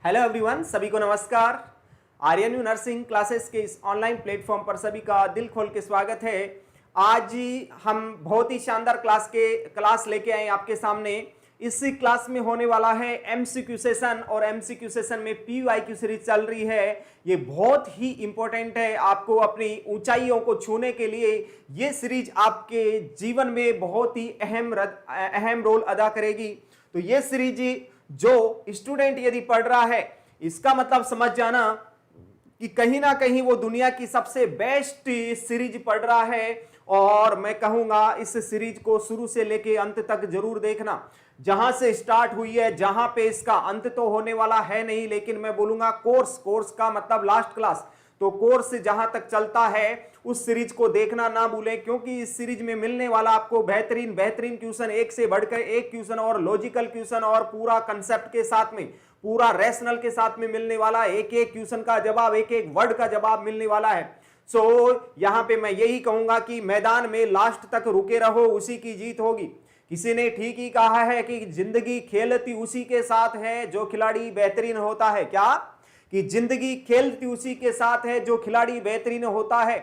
Hello everyone, सभी को नमस्कार। आर्यन नर्सिंग क्लासेस के इस ऑनलाइन प्लेटफॉर्म पर सभी का दिल खोल के स्वागत है। आज हम बहुत ही शानदार क्लास लेके आए आपके सामने। इस क्लास में होने वाला है एमसीक्यू सेशन और एमसीक्यू सेशन में पीवाईक्यू सीरीज चल रही है। ये बहुत ही इंपॉर्टेंट है, आपको अपनी ऊंचाइयों को छूने के लिए ये सीरीज आपके जीवन में बहुत ही अहम रोल अदा करेगी। तो ये सीरीज जो स्टूडेंट यदि पढ़ रहा है, इसका मतलब समझ जाना कि कहीं ना कहीं वो दुनिया की सबसे बेस्ट सीरीज पढ़ रहा है। और मैं कहूंगा इस सीरीज को शुरू से लेके अंत तक जरूर देखना। जहां से स्टार्ट हुई है, जहां पे इसका अंत तो होने वाला है नहीं, लेकिन मैं बोलूंगा कोर्स का मतलब लास्ट क्लास। तो कोर्स जहां तक चलता है उस सीरीज को देखना ना भूलें, क्योंकि इस सीरीज में मिलने वाला आपको बेहतरीन क्वेश्चन, एक से बढ़कर एक क्वेश्चन और लॉजिकल क्वेश्चन और पूरा कंसेप्ट के साथ में, पूरा रैशनल के साथ में मिलने वाला एक एक क्वेश्चन का जवाब, एक एक वर्ड का जवाब मिलने वाला है। यहां पे मैं यही कहूंगा कि मैदान में लास्ट तक रुके रहो, उसी की जीत होगी। किसी ने ठीक ही कहा है कि जिंदगी खेलती उसी के साथ है जो खिलाड़ी बेहतरीन होता है। क्या कि जिंदगी खेलती उसी के साथ है जो खिलाड़ी बेहतरीन होता है।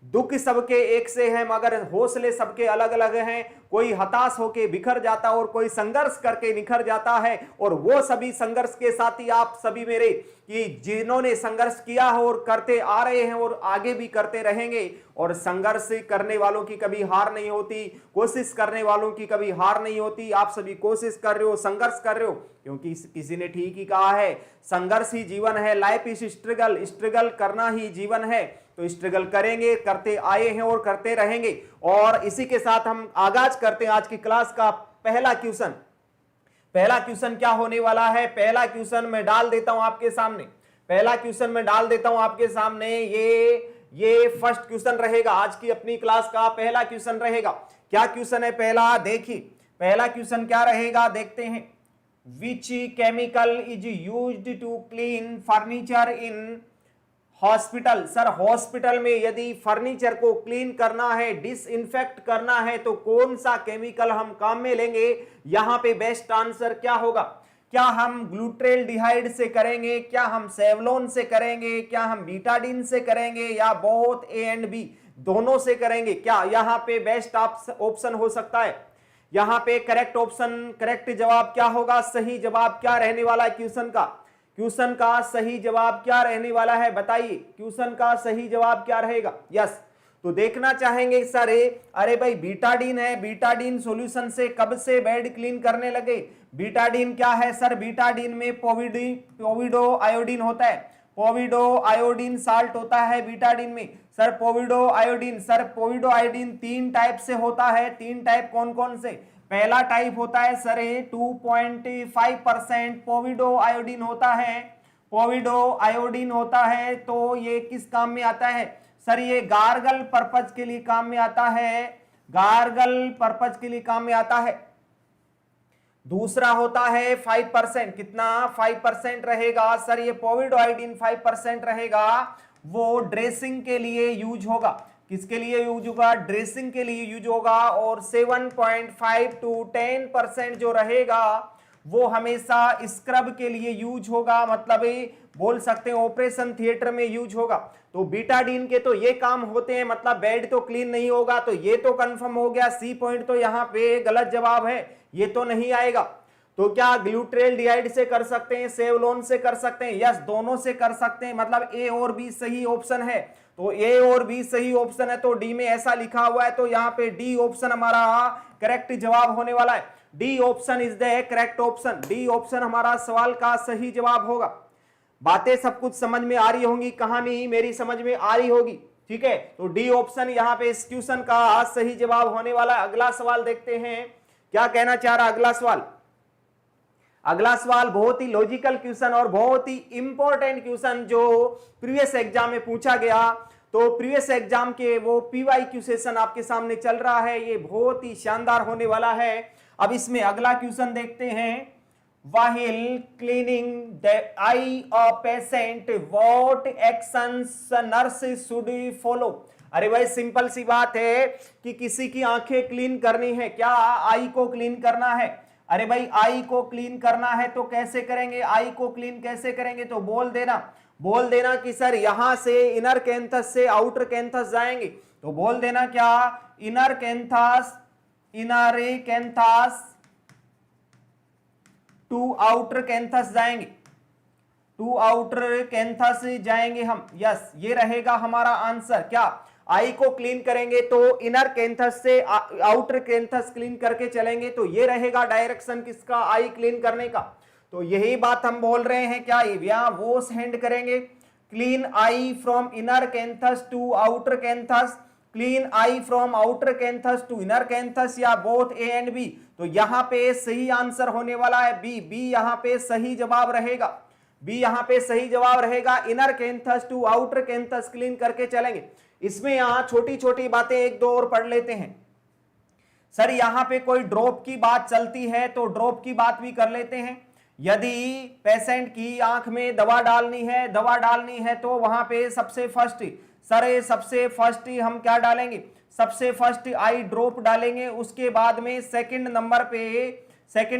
दुख सबके एक से हैं मगर हौसले सबके अलग अलग हैं। कोई हताश होके बिखर जाता और कोई संघर्ष करके निखर जाता है। और वो सभी संघर्ष के साथी आप सभी मेरे, कि जिन्होंने संघर्ष किया है और करते आ रहे हैं और आगे भी करते रहेंगे। और संघर्ष करने वालों की कभी हार नहीं होती, कोशिश करने वालों की कभी हार नहीं होती। आप सभी कोशिश कर रहे हो, संघर्ष कर रहे हो, क्योंकि किसी ने ठीक ही कहा है, संघर्ष ही जीवन है। लाइफ इज स्ट्रगल, स्ट्रगल करना ही जीवन है। तो स्ट्रगल करेंगे, करते आए हैं और करते रहेंगे। और इसी के साथ हम आगाज करते हैं आज की क्लास का पहला क्वेश्चन। पहला क्वेश्चन क्या होने वाला है? पहला क्वेश्चन मैं डाल देता हूं आपके सामने। ये फर्स्ट क्वेश्चन रहेगा, आज की अपनी क्लास का पहला क्वेश्चन रहेगा। क्या क्वेश्चन है पहला? देखिए पहला क्वेश्चन क्या रहेगा, देखते हैं। Which chemical is used to clean furniture in hospital? Sir, hospital में यदि फर्नीचर को क्लीन करना है, डिसइंफेक्ट करना है, तो कौन सा केमिकल हम काम में लेंगे? यहां पे बेस्ट आंसर क्या होगा? क्या हम ग्लूट्रेल्डिहाइड से करेंगे, क्या हम सेवलोन से करेंगे, क्या हम बीटाडीन से करेंगे, या बोथ ए एंड बी दोनों से करेंगे? क्या यहां पे बेस्ट ऑप्शन हो सकता है? यहां पे करेक्ट जवाब क्या होगा? सही जवाब क्या रहने वाला है क्वेश्चन का सही जवाब क्या रहने वाला है? बताइए, क्वेश्चन का सही जवाब क्या रहेगा? यस, तो देखना चाहेंगे सर, अरे भाई बीटाडीन है, बीटाडीन सॉल्यूशन से कब से बेड क्लीन करने लगे? बीटाडीन क्या है सर? बीटाडीन में पोविडो आयोडीन होता है, पोविडो आयोडीन साल्ट होता है बीटाडीन में। सर पोविडो आयोडीन 3 टाइप से होता है। 3 टाइप कौन कौन से? पहला टाइप होता है सर 2.5% पोविडो आयोडीन होता है। तो ये किस काम में आता है सर? ये गार्गल पर्पज के लिए काम में आता है। दूसरा होता है 5%, कितना? 5% रहेगा सर। ये पोविडो आयोडीन 5% रहेगा, वो ड्रेसिंग के लिए यूज होगा। किसके लिए यूज होगा? ड्रेसिंग के लिए यूज होगा। और 7.5 to 10% जो रहेगा वो हमेशा स्क्रब के लिए यूज होगा, मतलब बोल सकते हैं ऑपरेशन थिएटर में यूज होगा। तो बीटाडीन के तो ये काम होते हैं, मतलब बेड तो क्लीन नहीं होगा, तो ये तो कंफर्म हो गया। सी पॉइंट तो यहाँ पे गलत जवाब है, ये तो नहीं आएगा। तो क्या ग्लूट्रेल्डिहाइड से कर सकते हैं, सेवलोन से कर सकते हैं? यस, दोनों से कर सकते हैं, मतलब ए और बी सही ऑप्शन है। तो ए और बी सही ऑप्शन है, तो डी में ऐसा लिखा हुआ है, तो यहाँ पे डी ऑप्शन हमारा करेक्ट जवाब होने वाला है। D option is the correct option. D option हमारा सवाल का सही जवाब होगा। बातें सब कुछ समझ में आ रही होंगी, कहानी मेरी समझ में आ रही होगी, ठीक है? तो डी ऑप्शन यहाँ पे इस क्वेश्चन का सही जवाब होने वाला है। अगला सवाल देखते हैं क्या कहना चाह रहा अगला सवाल बहुत ही लॉजिकल क्वेश्चन और बहुत ही इंपॉर्टेंट क्वेश्चन जो प्रीवियस एग्जाम में पूछा गया। तो प्रीवियस एग्जाम के वो पीवाईक्यू सेशन आपके सामने चल रहा है, ये बहुत ही शानदार होने वाला है। अब इसमें अगला क्वेश्चन देखते हैं। While cleaning the eye of patient, what actions nurse should follow? अरे भाई सिंपल सी बात है कि किसी की आंखें क्लीन करनी है, क्या आई को क्लीन करना है, अरे भाई आई को क्लीन करना है तो कैसे करेंगे, आई को क्लीन कैसे करेंगे, तो बोल देना कि सर यहां से इनर कैंथस से आउटर कैंथस जाएंगे, तो बोल देना क्या, inner canthus to outer canthus जाएंगे, टू आउटर कैंथस जाएंगे हम। यस, ये रहेगा हमारा आंसर। क्या, आई को क्लीन करेंगे तो इनर कैंथस से आउटर कैंथस क्लीन करके चलेंगे, तो ये रहेगा डायरेक्शन किसका, आई क्लीन करने का। तो यही बात हम बोल रहे हैं, क्या यहां वॉश हैंड करेंगे, clean eye from inner canthus to outer canthus, clean eye from outer canthus to inner canthus, या बोथ ए एंड बी। तो यहां पे सही आंसर होने वाला है बी यहां पे सही जवाब रहेगा, बी यहां पे सही जवाब रहेगा, inner canthus to outer canthus clean करके चलेंगे। इसमें यहां छोटी छोटी बातें एक दो और पढ़ लेते हैं। सर यहां पे कोई ड्रॉप की बात चलती है तो ड्रॉप की बात भी कर लेते हैं। यदि पेशेंट की आंख में दवा डालनी है तो वहां पे सबसे फर्स्ट हम क्या डालेंगे, सबसे फर्स्ट आई ड्रॉप डालेंगे, उसके बाद में सेकंड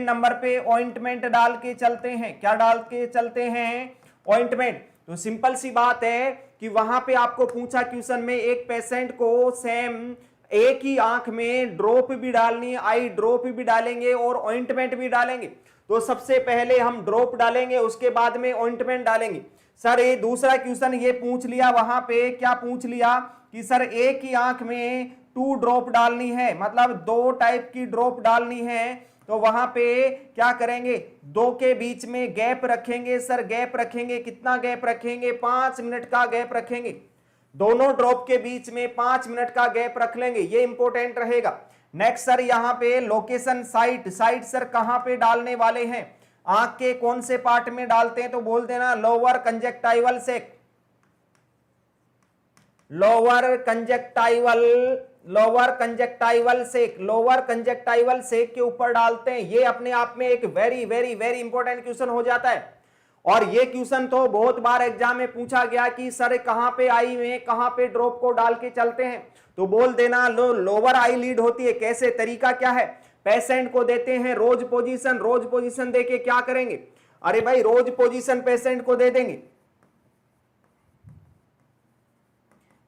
नंबर पे ऑइंटमेंट डाल के चलते हैं। क्या डाल के चलते हैं, ऑइंटमेंट। तो सिंपल सी बात है कि वहां पे आपको पूछा क्वेश्चन में, एक पेशेंट को सेम एक ही आंख में ड्रॉप भी डालनी है, आई ड्रॉप भी डालेंगे और ऑइंटमेंट भी डालेंगे। तो सबसे पहले हम ड्रॉप डालेंगे, उसके बाद में ऑइंटमेंट डालेंगे। सर ये दूसरा क्वेश्चन ये पूछ लिया, वहां पे क्या पूछ लिया कि सर एक ही आंख में 2 ड्रॉप डालनी है, मतलब 2 टाइप की ड्रॉप डालनी है, तो वहां पे क्या करेंगे, 2 के बीच में गैप रखेंगे। सर गैप रखेंगे, कितना गैप रखेंगे, 5 मिनट का गैप रखेंगे, दोनों ड्रॉप के बीच में 5 मिनट का गैप रख लेंगे, ये इंपॉर्टेंट रहेगा। नेक्स्ट सर यहां पे लोकेशन साइट सर कहां पे डालने वाले हैं, आंख के कौन से पार्ट में डालते हैं, तो बोल देना लोअर कंजक्टाइवल सेक, लोअर कंजक्टाइवल सेक के ऊपर डालते हैं। ये अपने आप में एक very very very important question हो जाता है। और ये क्वेश्चन तो बहुत बार एग्जाम में पूछा गया कि सर कहां पे आई में कहां पे ड्रॉप को डाल के चलते हैं, तो बोल देना लोअर आई लीड होती है। कैसे, तरीका क्या है, पेशेंट को देते हैं रोज पोजीशन देके क्या करेंगे, अरे भाई रोज पोजीशन पेशेंट को दे देंगे,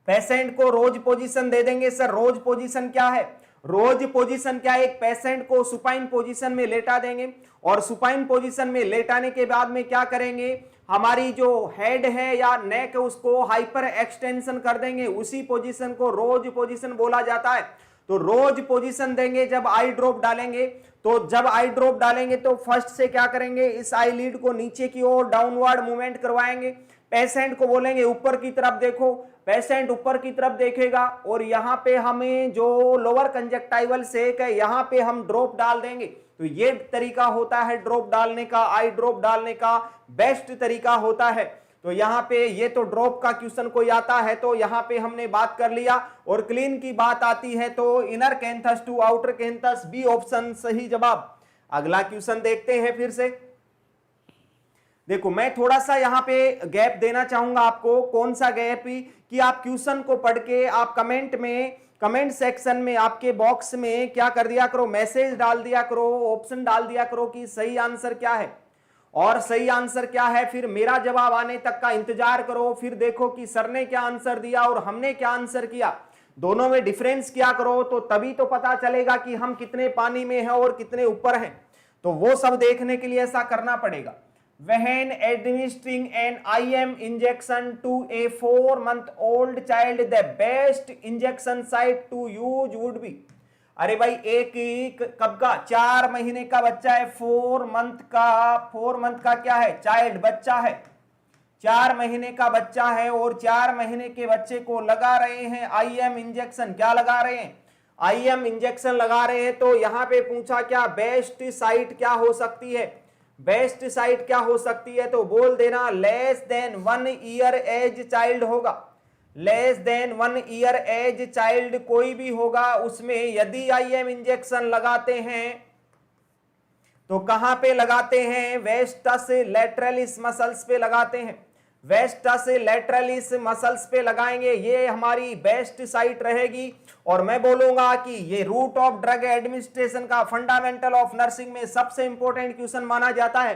पेशेंट को रोज पोजीशन दे देंगे। सर रोज पोजीशन क्या है, रोज पोजीशन क्या है, एक पेशेंट को सुपाइन पोजीशन में लेटा देंगे और सुपाइन पोजीशन में लेटाने के बाद में क्या करेंगे, हमारी जो हेड है या नेक है उसको हाइपर एक्सटेंशन कर देंगे, उसी पोजीशन को रोज पोजीशन बोला जाता है। तो रोज पोजीशन देंगे जब आई ड्रॉप डालेंगे, तो जब आई ड्रॉप डालेंगे तो फर्स्ट से क्या करेंगे, इस आई लीड को नीचे की ओर डाउनवर्ड मूवमेंट करवाएंगे, पेशेंट को बोलेंगे ऊपर की तरफ देखो, पेशेंट ऊपर की तरफ देखेगा और यहां पे हमें जो लोअर कंजक्टाइवल सेक है यहां पे हम ड्रॉप डाल देंगे। तो ये तरीका होता है ड्रॉप डालने का, आई ड्रॉप डालने का बेस्ट तरीका होता है। तो यहां पे ये तो ड्रॉप का क्वेश्चन कोई आता है तो यहां पे हमने बात कर लिया, और क्लीन की बात आती है तो inner canthus to outer canthus, B option सही जवाब। अगला क्वेश्चन देखते हैं फिर से। देखो मैं थोड़ा सा यहां पे गैप देना चाहूंगा आपको, कौन सा गैप, कि आप क्वेश्चन को पढ़ के आप कमेंट सेक्शन में आपके बॉक्स में क्या कर दिया करो, मैसेज डाल दिया करो, ऑप्शन डाल दिया करो कि सही आंसर क्या है और सही आंसर क्या है। फिर मेरा जवाब आने तक का इंतजार करो, फिर देखो कि सर ने क्या आंसर दिया और हमने क्या आंसर किया, दोनों में डिफरेंस किया करो, तो तभी तो पता चलेगा कि हम कितने पानी में हैं और कितने ऊपर हैं। तो वो सब देखने के लिए ऐसा करना पड़ेगा। When administering an IM injection to a 4-month-old child, the best injection site to use would be, अरे भाई एक कब का, 4 महीने का बच्चा है, 4 मंथ का क्या है, चाइल्ड बच्चा है, 4 महीने का बच्चा है और 4 महीने के बच्चे को लगा रहे हैं IM इंजेक्शन। क्या लगा रहे हैं, IM इंजेक्शन लगा रहे हैं। तो यहां पे पूछा क्या बेस्ट साइट क्या हो सकती है, बेस्ट साइट क्या हो सकती है, तो बोल देना less than 1 year age child होगा, less than 1 year age child कोई भी होगा, उसमें यदि IM इंजेक्शन लगाते हैं तो कहां पे लगाते हैं, वेस्टस लैटरलिस मसल्स पे लगाते हैं, वेस्टस लैटरलिस मसल्स पे लगाएंगे, ये हमारी बेस्ट साइट रहेगी। और मैं बोलूंगा कि ये रूट ऑफ ड्रग एडमिनिस्ट्रेशन का फंडामेंटल ऑफ नर्सिंग में सबसे इंपॉर्टेंट क्वेश्चन माना जाता है,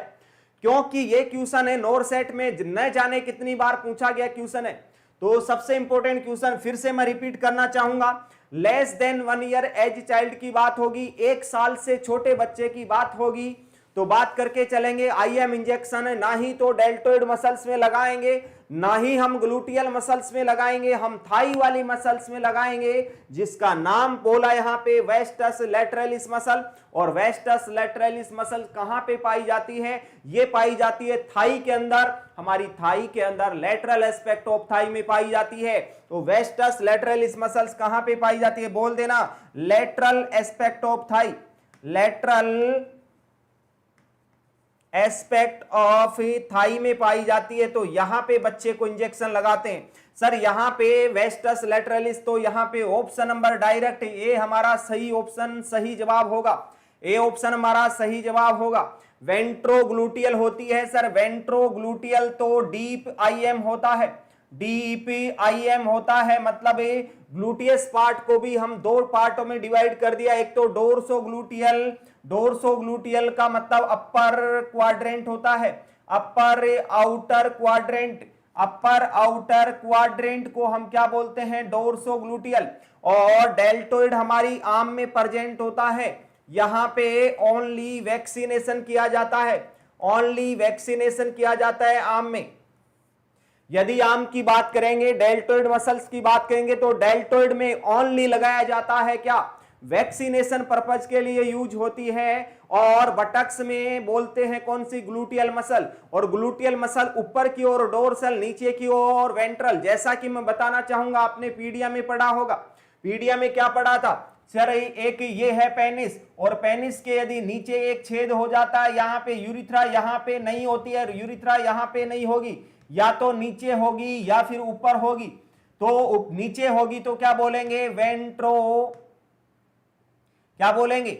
क्योंकि ये क्वेश्चन है नॉरसेट में न जाने कितनी बार पूछा गया क्वेश्चन है। तो सबसे इंपॉर्टेंट क्वेश्चन फिर से मैं रिपीट करना चाहूंगा, less than 1 year age child की बात होगी, 1 साल से छोटे बच्चे की बात होगी, तो बात करके चलेंगे आईएम इंजेक्शन ना ही तो डेल्टोइड मसल्स में लगाएंगे, ना ही हम ग्लूटियल मसल्स में लगाएंगे, हम थाई वाली मसल्स में लगाएंगे, जिसका नाम बोला यहां पे वेस्टस लैटरलिस मसल। और वेस्टस लैटरलिस मसल कहां पे पाई जाती है? ये पाई जाती है थाई के अंदर, हमारी थाई के अंदर लैटरल एस्पेक्ट ऑफ थाई में पाई जाती है। तो वेस्टस लैटरलिस मसल्स कहां पे पाई जाती है? बोल देना, lateral aspect of thigh, lateral aspect of thigh में पाई जाती है। तो यहां पे बच्चे को इंजेक्शन लगाते हैं। सर यहां पे वेस्टस लैटरलिस, तो यहां पे ऑप्शन नंबर डायरेक्ट ए हमारा सही ऑप्शन, सही जवाब होगा, ए ऑप्शन हमारा सही जवाब होगा। वेंट्रोग्लूटियल होती है सर, वेंट्रोग्लूटियल तो डीप आईएम होता है, डीप आईएम होता है, मतलब ग्लूटियस पार्ट को भी हम 2 पार्टों में डिवाइड कर दिया, एक तो डोर्सोग्लूटियल, डोर्सोग्लूटियल का मतलब अपर क्वाड्रेंट होता है, अपर आउटर क्वाड्रेंट, अपर आउटर क्वाड्रेंट को हम क्या बोलते हैं? डोर्सोग्लूटियल। और डेल्टोइड हमारी आर्म में प्रेजेंट होता है, यहां पे ओनली वैक्सीनेशन किया जाता है, ओनली वैक्सीनेशन किया जाता है आर्म में। यदि आर्म की बात करेंगे, डेल्टोइड मसल्स की बात करेंगे, तो डेल्टोइड में ओनली लगाया जाता है क्या? वैक्सीनेशन पर्पज के लिए यूज होती है। और बटक्स में बोलते हैं कौन सी? Gluteal muscle. और ग्लूटियल मसल ऊपर की ओर डोर्सल, नीचे की ओर वेंट्रल। जैसा कि मैं बताना चाहूंगा, आपने पीडिया में पढ़ा होगा, पीडिया में क्या पढ़ा था सर? एक ये है पेनिस, और पेनिस के यदि नीचे एक छेद हो जाता है, यहाँ पे यूरिथ्रा यहाँ पे नहीं होती है, यूरिथ्रा यहाँ पे नहीं होगी, या तो नीचे होगी या फिर ऊपर होगी। तो नीचे होगी तो क्या बोलेंगे? वेंट्रो, क्या बोलेंगे?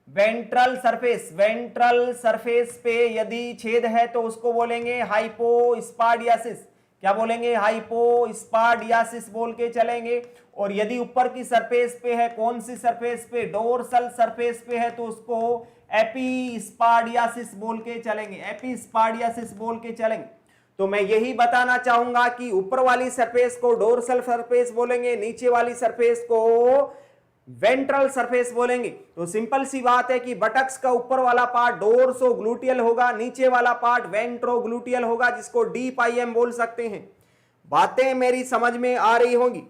वेंट्रल सरफेस, वेंट्रल सरफेस पे यदि छेद है तो उसको बोलेंगे हाइपोस्पाडियासिस। क्या बोलेंगे? हाइपोस्पाडियासिस बोल के चलेंगे। और यदि ऊपर की सरफेस पे है, कौन सी सरफेस पे? डोर्सल सरफेस पे है, तो उसको एपिस्पाडियासिस बोल के चलेंगे, एपिस्पाडियासिस बोल के चलेंगे। तो मैं यही बताना चाहूंगा कि ऊपर वाली सरफेस को डोर्सल सरफेस बोलेंगे, नीचे वाली सरफेस को वेंट्रल सरफेस बोलेंगे। तो सिंपल सी बात है कि बटक्स का ऊपर वाला पार्ट डोर्सोग्लूटियल होगा, नीचे वाला पार्ट वेंट्रोग्लूटियल होगा, जिसको डीप आईएम बोल सकते हैं। बातें मेरी समझ में आ रही होंगी।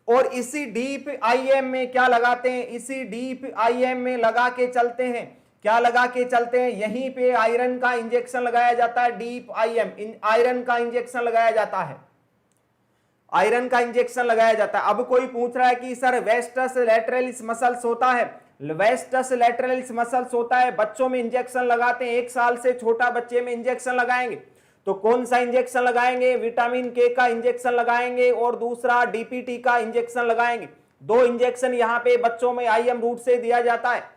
और इसी डीप आईएम में क्या लगाते हैं? इसी डीप आईएम में लगा के चलते हैं, क्या लगा के चलते हैं? यहीं पे आयरन का इंजेक्शन लगाया जाता है, डीप आईएम, आयरन का इंजेक्शन लगाया जाता है, आयरन का इंजेक्शन लगाया जाता है। अब कोई पूछ रहा है कि सर वेस्टस लैटरलिस मसल्स होता है, वेस्टस लैटरलिस मसल्स होता है, बच्चों में इंजेक्शन लगाते हैं, 1 साल से छोटा बच्चे में इंजेक्शन लगाएंगे, तो कौन सा इंजेक्शन लगाएंगे? विटामिन के का इंजेक्शन लगाएंगे और दूसरा डीपीटी का इंजेक्शन लगाएंगे। 2 इंजेक्शन यहां पे बच्चों में आईएम रूट से दिया जाता है।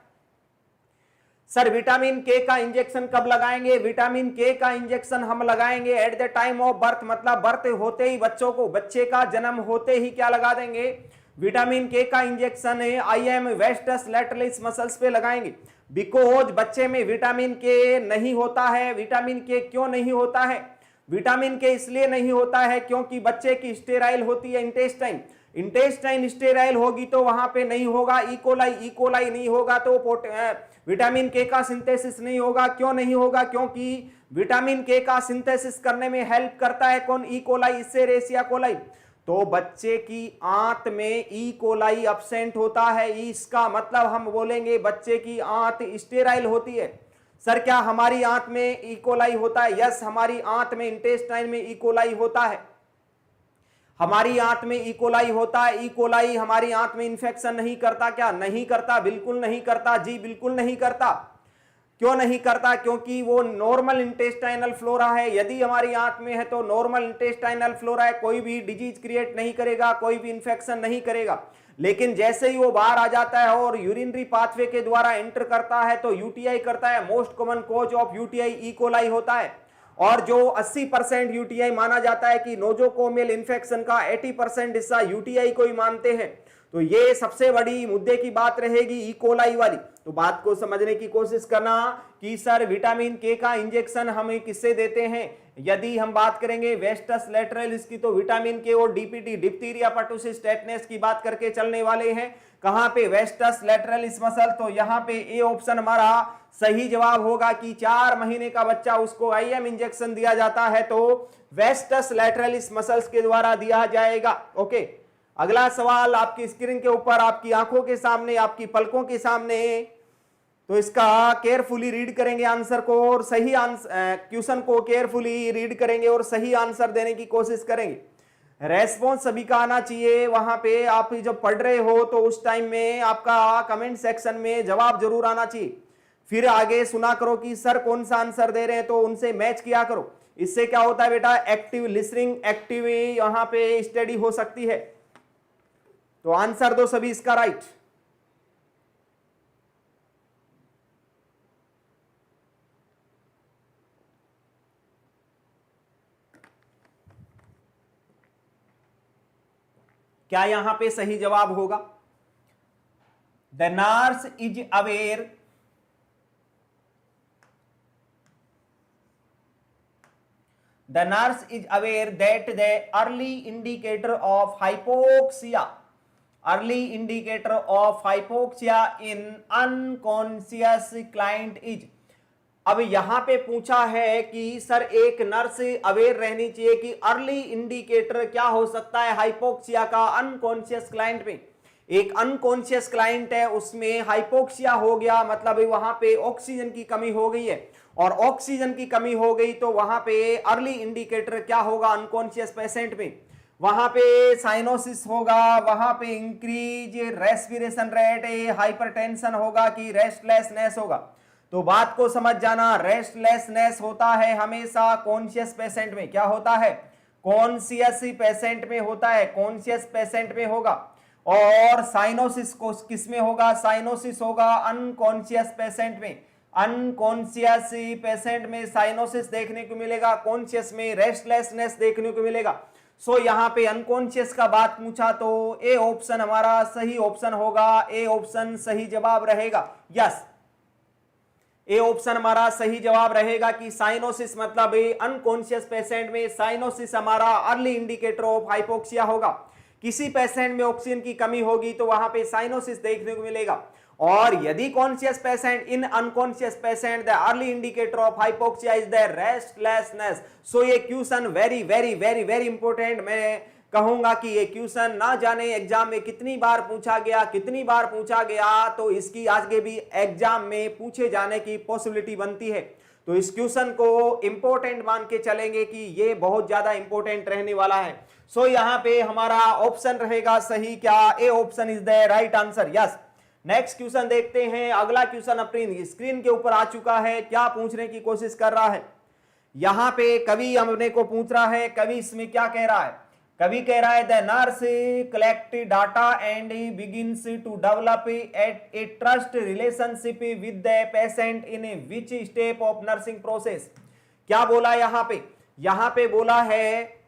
सर विटामिन के का इंजेक्शन कब लगाएंगे? विटामिन के का इंजेक्शन हम लगाएंगे at the time of birth, मतलब बर्थ होते ही बच्चों को, बच्चे का जन्म होते ही क्या लगा देंगे? विटामिन के का injection IM vastus lateralis muscles पे लगाएंगे। बिकॉज बच्चे में विटामिन के नहीं होता है। विटामिन के क्यों नहीं होता है? विटामिन के इसलिए नहीं होता है क्योंकि बच्चे की स्टेराइल होती है इंटेस्टाइन, इंटेस्टाइन स्टेराइल होगी तो वहां पे नहीं होगा इकोलाई, इकोलाई नहीं होगा तो विटामिन के का सिंथेसिस नहीं होगा। क्यों नहीं होगा? क्योंकि विटामिन के का सिंथेसिस करने में हेल्प करता है कौन? E coli, Escherichia coli. तो बच्चे की आंत में ई कोलाई अब्सेंट होता है, इसका मतलब हम बोलेंगे बच्चे की आंत स्टेराइल होती है। सर क्या हमारी आंत में ई कोलाई होता है? यस, हमारी आंत में इंटेस्टाइन में ई कोलाई होता है, हमारी आंत में ई कोलाई होता है। ई कोलाई हमारी आंत में इंफेक्शन नहीं करता क्या? नहीं करता, बिल्कुल नहीं करता जी, बिल्कुल नहीं करता। क्यों नहीं करता? क्योंकि वो नॉर्मल इंटेस्टाइनल फ्लोरा है। यदि हमारी आंत में है तो नॉर्मल इंटेस्टाइनल फ्लोरा है, कोई भी डिजीज क्रिएट नहीं करेगा, कोई भी इंफेक्शन नहीं करेगा। लेकिन जैसे ही वो बाहर आ जाता है और यूरिनरी पाथवे के द्वारा एंटर करता है तो यूटीआई करता है। Most common cause of UTI E coli होता है। और जो 80% यूटीआई माना जाता है कि नोजोकोमियल इन्फेक्शन का 80% हिस्सा यूटीआई को ही मानते हैं। तो ये सबसे बड़ी मुद्दे की बात रहेगी ई कोलाई वाली। तो बात को समझने की कोशिश करना कि सर विटामिन के का इंजेक्शन हमें किससे देते हैं। यदि हम बात करेंगे वेस्टस लैटरलिस की तो विटामिन के और डीपीटी डिप्थीरिया पर्टुसिस टेटनस की बात करके चलने वाले हैं। कहां पे वेस्टस लैटरलिस मसल, तो यहां पे ए ऑप्शन हमारा सही जवाब होगा कि 4 महीने का बच्चा उसको आईएम इंजेक्शन दिया जाता है तो वेस्टस लैटरलिस मसल्स के द्वारा दिया जाएगा। ओके, अगला सवाल आपकी स्क्रीन के ऊपर, आपकी आंखों के सामने, आपकी पलकों के सामने। तो इसका केयरफुली रीड करेंगे आंसर को और सही क्वेश्चन को केयरफुली रीड करेंगे और सही आंसर देने की कोशिश करेंगे। रेस्पॉन्स सभी का आना चाहिए। वहां पे आप जब पढ़ रहे हो तो उस टाइम में आपका कमेंट सेक्शन में जवाब जरूर आना चाहिए। फिर आगे सुना करो कि सर कौन सा आंसर दे रहे हैं तो उनसे मैच किया करो। इससे क्या होता है बेटा, एक्टिव लिसनिंग, एक्टिव यहां पे स्टडी हो सकती है। तो आंसर दो सभी इसका राइट। क्या यहां पे सही जवाब होगा? The nurse is aware that the early indicator of hypoxia in unconscious client is। अब यहां पे पूछा है कि सर एक नर्स अवेयर रहनी चाहिए कि अर्ली इंडिकेटर क्या हो सकता है हाइपोक्सिया का अनकॉन्शियस क्लाइंट में। एक अनकॉन्शियस क्लाइंट है, उसमें हाइपोक्सिया हो गया, मतलब वहां पे ऑक्सीजन की कमी हो गई है, और ऑक्सीजन की कमी हो गई तो वहां पे अर्ली इंडिकेटर क्या होगा अनकॉन्शियस पेशेंट में। वहां पे साइनोसिस होगा, वहां पे इंक्रीज रेस्पिरेशन रेट, हाइपरटेंशन होगा कि रेस्टलेसनेस होगा। तो बात को समझ जाना, रेस्टलेसनेस होता है हमेशा कॉन्शियस पेशेंट में। क्या होता है? कॉन्शियस पेशेंट में होता है, कॉन्शियस पेशेंट में होगा। और साइनोसिस को किस में होगा? साइनोसिस होगा अनकॉन्शियस पेशेंट में। अनकॉन्शियस पेशेंट में साइनोसिस देखने को मिलेगा, कॉन्शियस में रेस्टलेसनेस देखने को मिलेगा। सो यहाँ पे अनकॉन्शियस का बात पूछा तो ए ऑप्शन हमारा सही ऑप्शन होगा। ए ऑप्शन सही जवाब रहेगा। यस, ए ऑप्शन हमारा सही जवाब रहेगा कि साइनोसिस मतलब अनकॉन्शियस पेशेंट में साइनोसिस हमारा अर्ली इंडिकेटर ऑफ हाइपोक्सिया होगा। किसी पेशेंट में ऑक्सीजन की कमी होगी तो वहां पे साइनोसिस देखने को मिलेगा। और यदि conscious patient in unconscious patient the early indicator of hypoxia is the restlessness. So ये question very very very very important. मैं कहूंगा कि ये क्वेश्चन ना जाने एग्जाम में कितनी बार पूछा गया, तो इसकी आगे भी एग्जाम में पूछे जाने की पॉसिबिलिटी बनती है। तो इस क्वेश्चन को इंपॉर्टेंट मान के चलेंगे कि ये बहुत ज्यादा इंपॉर्टेंट रहने वाला है। सो यहाँ पे हमारा ऑप्शन रहेगा सही, क्या A option is the right answer. Yes, next question देखते हैं। अगला क्वेश्चन अपनी स्क्रीन के ऊपर आ चुका है। क्या पूछने की कोशिश कर रहा है यहाँ पे? कवि हमने को पूछ रहा है। कवि इसमें क्या कह रहा है? कवि कह रहा है the nurse collect data and begins to develop a trust relationship with the patient in which step of nursing process. क्या बोला यहाँ पे? यहाँ पे बोला है,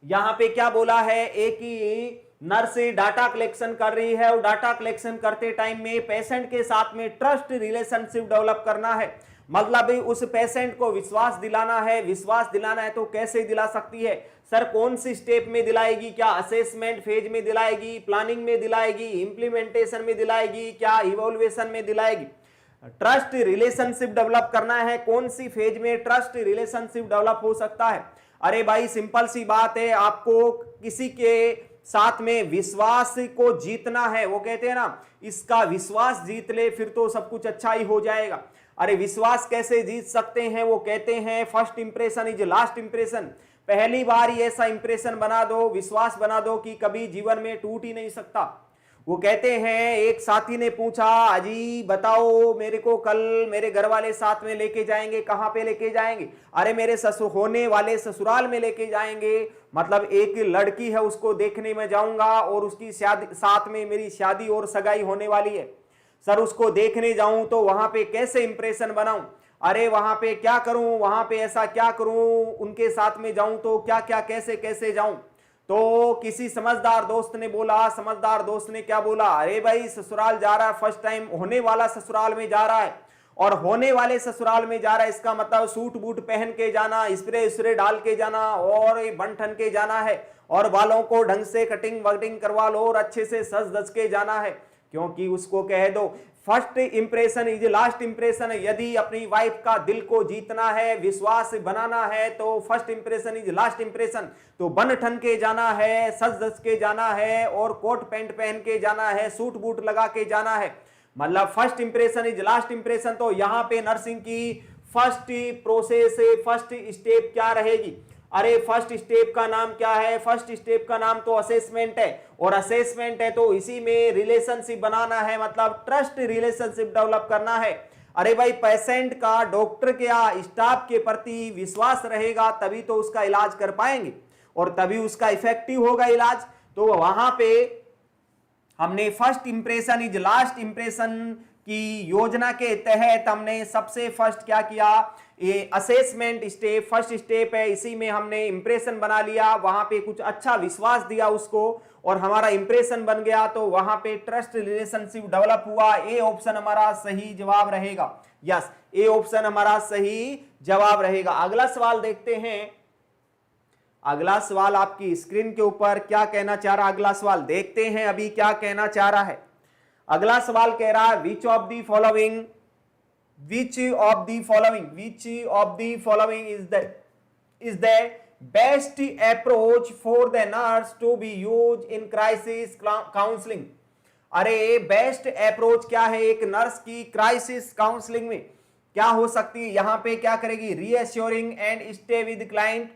यहाँ पे क्या बोला है, एक ही नर्स डाटा कलेक्शन कर रही है और डाटा कलेक्शन करते टाइम में पेशेंट के साथ में ट्रस्ट रिलेशनशिप डेवलप करना है। मतलब उस पेशेंट को विश्वास दिलाना है। विश्वास दिलाना है तो कैसे दिला सकती है सर? कौन सी स्टेप में दिलाएगी? क्या असेसमेंट फेज में दिलाएगी, प्लानिंग में दिलाएगी, इंप्लीमेंटेशन में दिलाएगी, क्या इवोल्यूशन में दिलाएगी? ट्रस्ट रिलेशनशिप डेवलप करना है। कौन सी फेज में ट्रस्ट रिलेशनशिप डेवलप हो सकता है? अरे भाई सिंपल सी बात है, आपको किसी के साथ में विश्वास को जीतना है। वो कहते हैं ना, इसका विश्वास जीत ले फिर तो सब कुछ अच्छा ही हो जाएगा। अरे विश्वास कैसे जीत सकते हैं? वो कहते हैं first impression is last impression. पहली बार ही ऐसा इंप्रेशन बना दो, विश्वास बना दो कि कभी जीवन में टूट ही नहीं सकता। वो कहते हैं, एक साथी ने पूछा, अजी बताओ मेरे को कल मेरे घर वाले साथ में लेके जाएंगे। कहां पे लेके जाएंगे? अरे मेरे ससुर होने वाले ससुराल में लेके जाएंगे। मतलब एक लड़की है, उसको देखने में जाऊंगा और उसकी शादी, साथ में मेरी शादी और सगाई होने वाली है। सर उसको देखने जाऊं तो वहां पे कैसे इंप्रेशन बनाऊं? अरे वहां पे क्या करूं, वहां पे ऐसा क्या करूं, उनके साथ में जाऊं तो क्या क्या कैसे कैसे जाऊं। तो किसी समझदार दोस्त ने बोला, समझदार दोस्त ने क्या बोला, अरे भाई ससुराल जा रहा है, फर्स्ट टाइम होने वाला ससुराल में जा रहा है, और होने वाले ससुराल में जा रहा है इसका मतलब सूट बूट पहन के जाना, स्प्रे स्प्रे डाल के जाना और बन ठन के जाना है, और बालों को ढंग से कटिंग वटिंग करवा लो और अच्छे से सज धज के जाना है, क्योंकि उसको कह दो first impression is last impression. यदि अपनी वाइफ का दिल को जीतना है, विश्वास बनाना है, तो first impression is last impression. तो बन ठन के जाना है, सज धज के जाना है, और कोट पैंट पहन के जाना है, सूट बूट लगा के जाना है, मतलब first impression is last impression. तो यहां पे नर्सिंग की फर्स्ट प्रोसेस, फर्स्ट स्टेप क्या रहेगी? अरे फर्स्ट स्टेप का नाम क्या है? फर्स्ट स्टेप का नाम तो असेसमेंट है, और असेसमेंट है तो इसी में रिलेशनशिप बनाना है, मतलब ट्रस्ट रिलेशनशिप डेवलप करना है। अरे भाई पेशेंट का डॉक्टर के या स्टाफ के प्रति विश्वास रहेगा तभी तो उसका इलाज कर पाएंगे, और तभी उसका इफेक्टिव होगा इलाज। तो वहां पे हमने first impression is last impression की योजना के तहत हमने सबसे फर्स्ट क्या किया, ये असेसमेंट स्टेप फर्स्ट स्टेप है, इसी में हमने इंप्रेशन बना लिया, वहां पे कुछ अच्छा विश्वास दिया उसको और हमारा इंप्रेशन बन गया, तो वहां पे ट्रस्ट रिलेशनशिप डेवलप हुआ। ए ऑप्शन हमारा सही जवाब रहेगा। यस, ए ऑप्शन हमारा सही जवाब रहेगा। अगला सवाल देखते हैं। अगला सवाल आपकी स्क्रीन के ऊपर क्या कहना चाह रहा है, अगला सवाल देखते हैं अभी क्या कहना चाह रहा है। अगला सवाल कह रहा है which of the following is the best approach for the nurse to be used in crisis counseling। अरे बेस्ट अप्रोच क्या है एक नर्स की क्राइसिस काउंसलिंग में, क्या हो सकती है? यहां पे क्या करेगी? Reassuring and stay with client,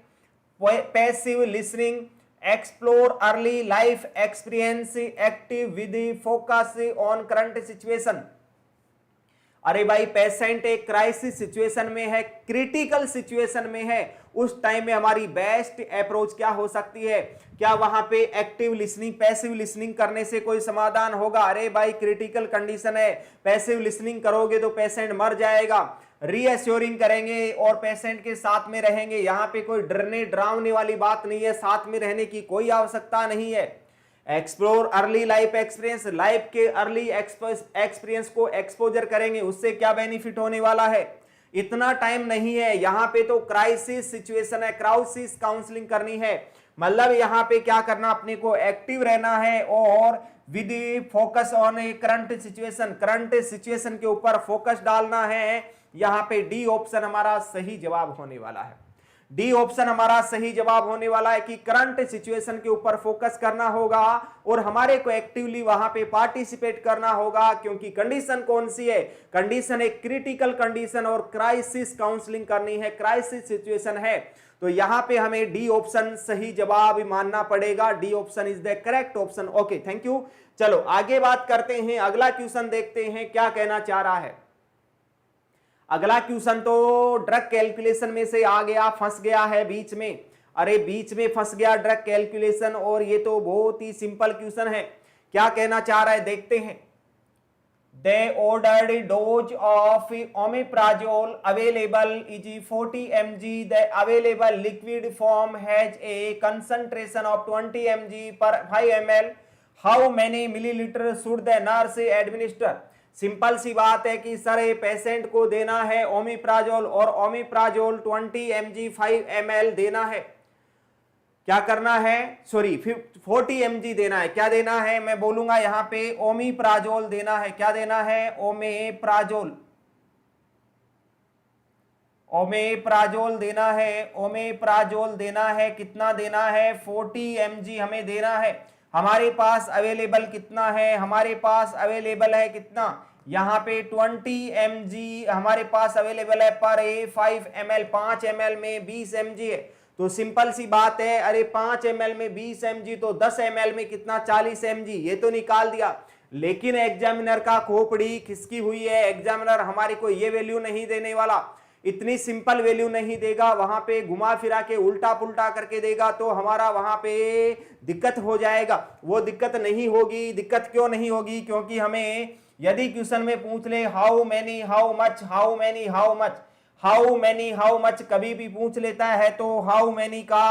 passive listening, explore early life experience, active with focus on current situation. अरे भाई पेशेंट एक क्राइसिस सिचुएशन में है, क्रिटिकल सिचुएशन में है, उस टाइम में हमारी बेस्ट अप्रोच क्या हो सकती है? क्या वहां पे एक्टिव लिसनिंग, पैसिव लिसनिंग करने से कोई समाधान होगा? अरे भाई क्रिटिकल कंडीशन है, पैसिव लिसनिंग करोगे तो पेशेंट मर जाएगा। रीअश्योरिंग करेंगे और पेशेंट के साथ में रहेंगे, यहाँ पे कोई डरने डरावने वाली बात नहीं है, साथ में रहने की कोई आवश्यकता नहीं है। Explore early life experience, life के अर्ली एक्सपीरियंस को एक्सपोजर करेंगे, उससे क्या बेनिफिट होने वाला है? इतना टाइम नहीं है, यहाँ पे तो क्राइसिस सिचुएशन है, क्राइसिस काउंसलिंग करनी है, मतलब यहाँ पे क्या करना, अपने को एक्टिव रहना है और with focus on A current situation, current situation के ऊपर फोकस डालना है। यहाँ पे डी ऑप्शन हमारा सही जवाब होने वाला है। डी ऑप्शन हमारा सही जवाब होने वाला है कि करंट सिचुएशन के ऊपर फोकस करना होगा और हमारे को एक्टिवली वहां पे पार्टिसिपेट करना होगा, क्योंकि कंडीशन कौन सी है? कंडीशन एक क्रिटिकल कंडीशन और क्राइसिस काउंसलिंग करनी है, क्राइसिस सिचुएशन है। तो यहां पे हमें डी ऑप्शन सही जवाब मानना पड़ेगा। D option is the correct option. Okay, thank you. चलो आगे बात करते हैं, अगला क्वेश्चन देखते हैं क्या कहना चाह रहा है। अगला क्वेश्चन तो ड्रग कैलकुलेशन में से आ गया, फंस गया है बीच में। अरे बीच में फंस गया ड्रग कैलकुलेशन, और ये तो बहुत ही सिंपल क्वेश्चन है। क्या कहना चाह रहा है देखते हैं। They ordered dose of omeprazole available is 40 mg। The available liquid form has a concentration of 20 mg per 5 ml। How many millilitre should the nurse administer? Simple सी बात है कि सर ये पेशेंट को देना है ओमेप्राजोल, और ओमेप्राजोल 20 mg 5 ml देना है। क्या करना है? सॉरी 40 mg देना है। क्या देना है? मैं बोलूंगा यहाँ पे ओमेप्राजोल देना है। क्या देना है? ओमेप्राजोल, ओमेप्राजोल देना है। ओमेप्राजोल देना है। कितना देना है? 40 mg हमें देना है। हमारे पास अवेलेबल कितना है? हमारे पास अवेलेबल है कितना? यहाँ पे 20 mg हमारे पास अवेलेबल है पर 5 ml, 5 ml में 20 mg है। तो सिंपल सी बात है, अरे 5 ml में 20 mg तो 10 ml में कितना? 40 mg। ये तो निकाल दिया, लेकिन एग्जामिनर का खोपड़ी खिसकी हुई है। एग्जामिनर हमारे को ये वैल्यू नहीं देने वाला, इतनी सिंपल वैल्यू नहीं देगा, वहां पे घुमा फिरा के उल्टा पुल्टा करके देगा, तो हमारा वहां पे दिक्कत हो जाएगा। वो दिक्कत नहीं होगी। दिक्कत क्यों नहीं होगी? क्योंकि हमें यदि क्वेश्चन में पूछ ले how many how much, how many how much, how many, how much कभी भी पूछ लेता है तो हाउ मैनी का,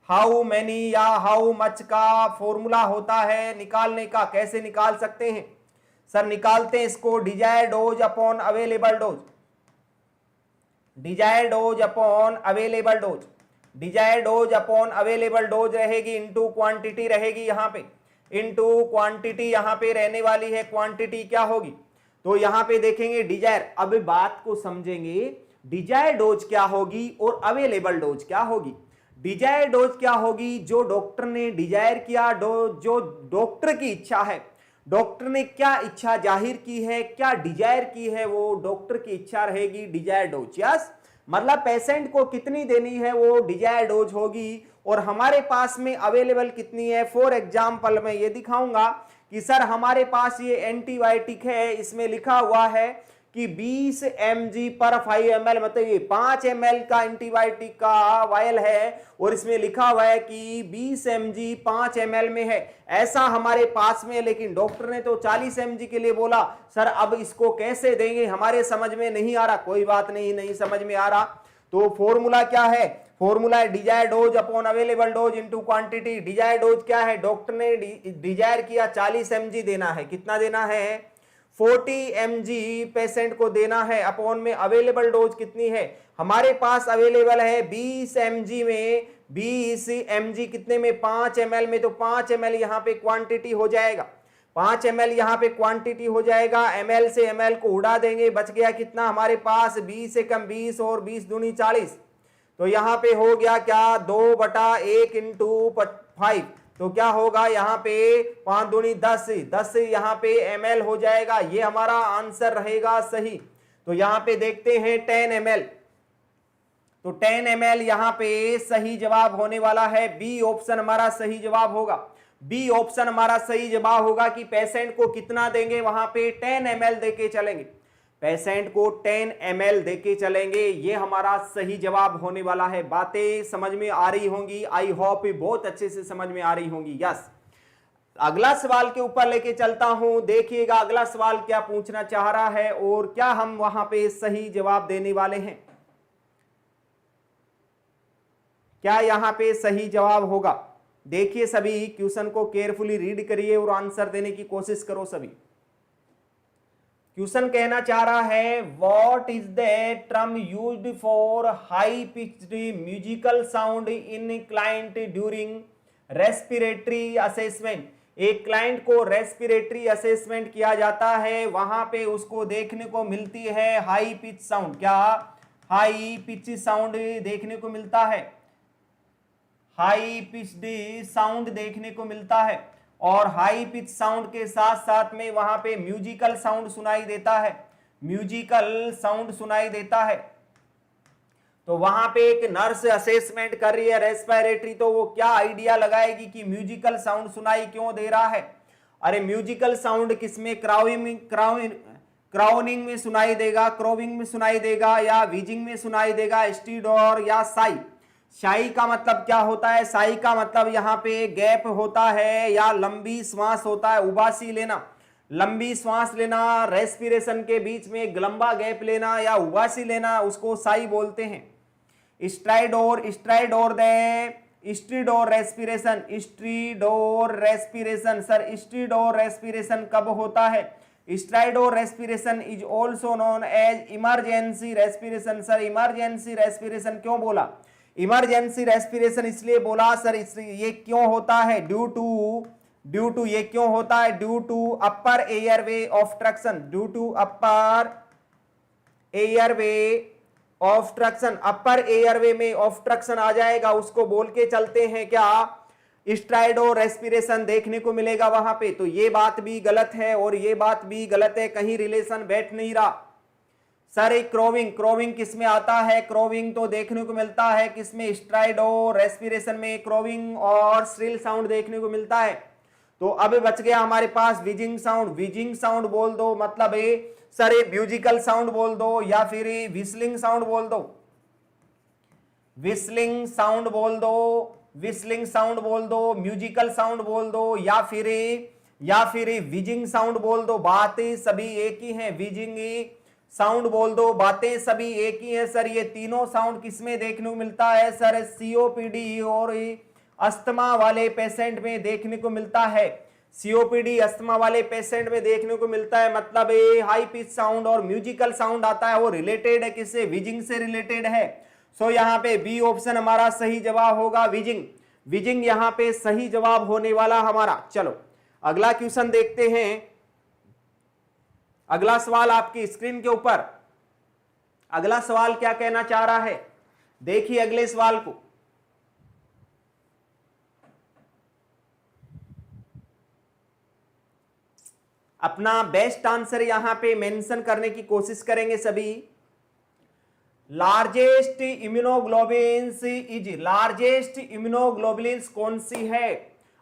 हाउ मैनी या हाउ मच का फॉर्मूला होता है निकालने का। कैसे निकाल सकते हैं सर? निकालते हैं इसको desired dose upon available dose, desired dose upon available dose, desired dose upon available dose रहेगी इनटू क्वांटिटी रहेगी, यहां पे इनटू क्वांटिटी यहां पे रहने वाली है। क्वांटिटी क्या होगी? तो यहां पे देखेंगे डिजायर, अब बात को समझेंगे, डिजायर्ड डोज क्या होगी और अवेलेबल डोज क्या होगी। डिजायर डोज क्या होगी? जो डॉक्टर ने डिजायर किया, डोज जो डॉक्टर की इच्छा है, डॉक्टर ने क्या इच्छा जाहिर की है, क्या डिजायर की है, वो डॉक्टर की इच्छा रहेगी डिजायर डोज। यस, मतलब पेशेंट को कितनी देनी है वो डिजायर डोज होगी। और हमारे पास में अवेलेबल कितनी है? फॉर एग्जाम्पल मैं ये दिखाऊंगा कि सर हमारे पास ये एंटीबायोटिक है, इसमें लिखा हुआ है कि 20 mg पर 5 ml, मतलब ये 5 ml का एंटीबायोटिक का वायल है और इसमें लिखा हुआ है कि 20 mg 5 ml में है, ऐसा हमारे पास में है। लेकिन डॉक्टर ने तो 40 mg के लिए बोला। सर अब इसको कैसे देंगे, हमारे समझ में नहीं आ रहा। कोई बात नहीं, नहीं समझ में आ रहा तो फॉर्मूला क्या है? फॉर्मूला है desire dose upon available dose into quantity. Desire dose क्या है? डॉक्टर ने डिजायर किया 40 mg देना है, कितना देना है? 40 mg पेशेंट को देना है, अपॉन में अवेलेबल डोज कितनी है? हमारे पास अवेलेबल है 20 mg में, 20 mg कितने में? 5 ml में, तो 5 ml यहां पे क्वांटिटी हो जाएगा, 5 ml यहां पे क्वांटिटी हो जाएगा। ml से ml को उड़ा देंगे, बच गया कितना हमारे पास? 20 से कम 20 और 20 दूनी 40, तो यहां पे हो गया क्या? 2/1 इंटू 5, तो क्या होगा यहाँ पे? 5 दूनी 10, 10 यहाँ पे ml हो जाएगा। ये हमारा आंसर रहेगा सही। तो यहाँ पे देखते हैं 10 ml, तो 10 ml यहाँ पे सही जवाब होने वाला है। बी ऑप्शन हमारा सही जवाब होगा। बी ऑप्शन हमारा सही जवाब होगा कि पेशेंट को कितना देंगे? वहां पे 10 ml देके चलेंगे, पेशेंट को 10 ml देके चलेंगे। ये हमारा सही जवाब होने वाला है। बातें समझ में आ रही होंगी, आई होप बहुत अच्छे से समझ में आ रही होंगी। यस, अगला सवाल के ऊपर लेके चलता हूं। देखिएगा अगला सवाल क्या पूछना चाह रहा है और क्या हम वहां पे सही जवाब देने वाले हैं, क्या यहां पे सही जवाब होगा। देखिए सभी क्वेश्चन को केयरफुली रीड करिए और आंसर देने की कोशिश करो सभी। क्वेश्चन कहना चाह रहा है what is the term used for high pitched musical sound in client during respiratory assessment. एक क्लाइंट को रेस्पिरेटरी असेसमेंट किया जाता है, वहां पे उसको देखने को मिलती है हाई पिच साउंड। क्या? हाई पिच साउंड देखने को मिलता है, हाई पिच्ड साउंड देखने को मिलता है। और हाई पिच साउंड के साथ साथ में वहां पे म्यूजिकल साउंड सुनाई देता है, म्यूजिकल साउंड सुनाई देता है। तो वहां पे एक नर्स असेसमेंट कर रही है रेस्पिरेटरी, तो वो क्या आइडिया लगाएगी कि म्यूजिकल साउंड सुनाई क्यों दे रहा है। अरे म्यूजिकल साउंड किसमें? क्राउनिंग में सुनाई देगा, क्रोविंग में सुनाई देगा, या विजिंग में सुनाई देगा, स्टीडोर या साई। शाई का मतलब क्या होता है? साई का मतलब यहाँ पे गैप होता है या लंबी श्वास होता है, उबासी लेना, लंबी श्वास लेना, रेस्पिरेशन के बीच में एक लंबा गैप लेना या उबासी लेना, उसको साई बोलते हैं। Stridor, stridor the stridor respiration, stridor respiration. Sir stridor respiration कब होता है? Stridor respiration is also known as emergency respiration. Sir emergency respiration क्यों बोला? इमरजेंसी रेस्पिरेशन इसलिए बोला सर, ये क्यों होता है? ड्यू टू ये क्यों होता है? Due to upper airway obstruction, due to upper airway obstruction. Upper airway में ऑब्स्ट्रक्शन आ जाएगा, उसको बोल के चलते हैं क्या? स्ट्राइडो रेस्पिरेशन देखने को मिलेगा वहां पे। तो ये बात भी गलत है और ये बात भी गलत है, कहीं रिलेशन बैठ नहीं रहा। सर एक क्रोविंग किस में आता है? क्रोविंग तो देखने को मिलता है किसमें? स्ट्राइडो रेस्पिरेशन में क्रोविंग और श्रिल साउंड देखने को मिलता है। तो अब बच गया हमारे पास विजिंग साउंड। विजिंग साउंड बोल दो, मतलब सर ये म्यूजिकल साउंड बोल दो या फिर विस्लिंग साउंड बोल दो, विस्लिंग साउंड बोल दो, विस्लिंग साउंड बोल दो, म्यूजिकल साउंड बोल दो, या फिर विजिंग साउंड बोल दो। बात सभी एक ही है, विजिंग साउंड बोल दो, बातें सभी एक ही है सर। ये तीनों साउंड किसमें देखने को मिलता है सर? सीओपीडी और अस्थमा वाले पेशेंट में देखने को मिलता है। सीओपीडी अस्थमा वाले पेशेंट में देखने को मिलता है। मतलब ये हाई पिच साउंड और म्यूजिकल साउंड आता है, वो रिलेटेड है किससे? विजिंग से रिलेटेड है। सो यहाँ पे बी ऑप्शन हमारा सही जवाब होगा, विजिंग। विजिंग यहाँ पे सही जवाब होने वाला हमारा। चलो अगला क्वेश्चन देखते हैं। अगला सवाल आपकी स्क्रीन के ऊपर। अगला सवाल क्या कहना चाह रहा है, देखिए अगले सवाल को। अपना बेस्ट आंसर यहां पे मेंशन करने की कोशिश करेंगे सभी। Largest immunoglobulins is, largest immunoglobulins कौन सी है?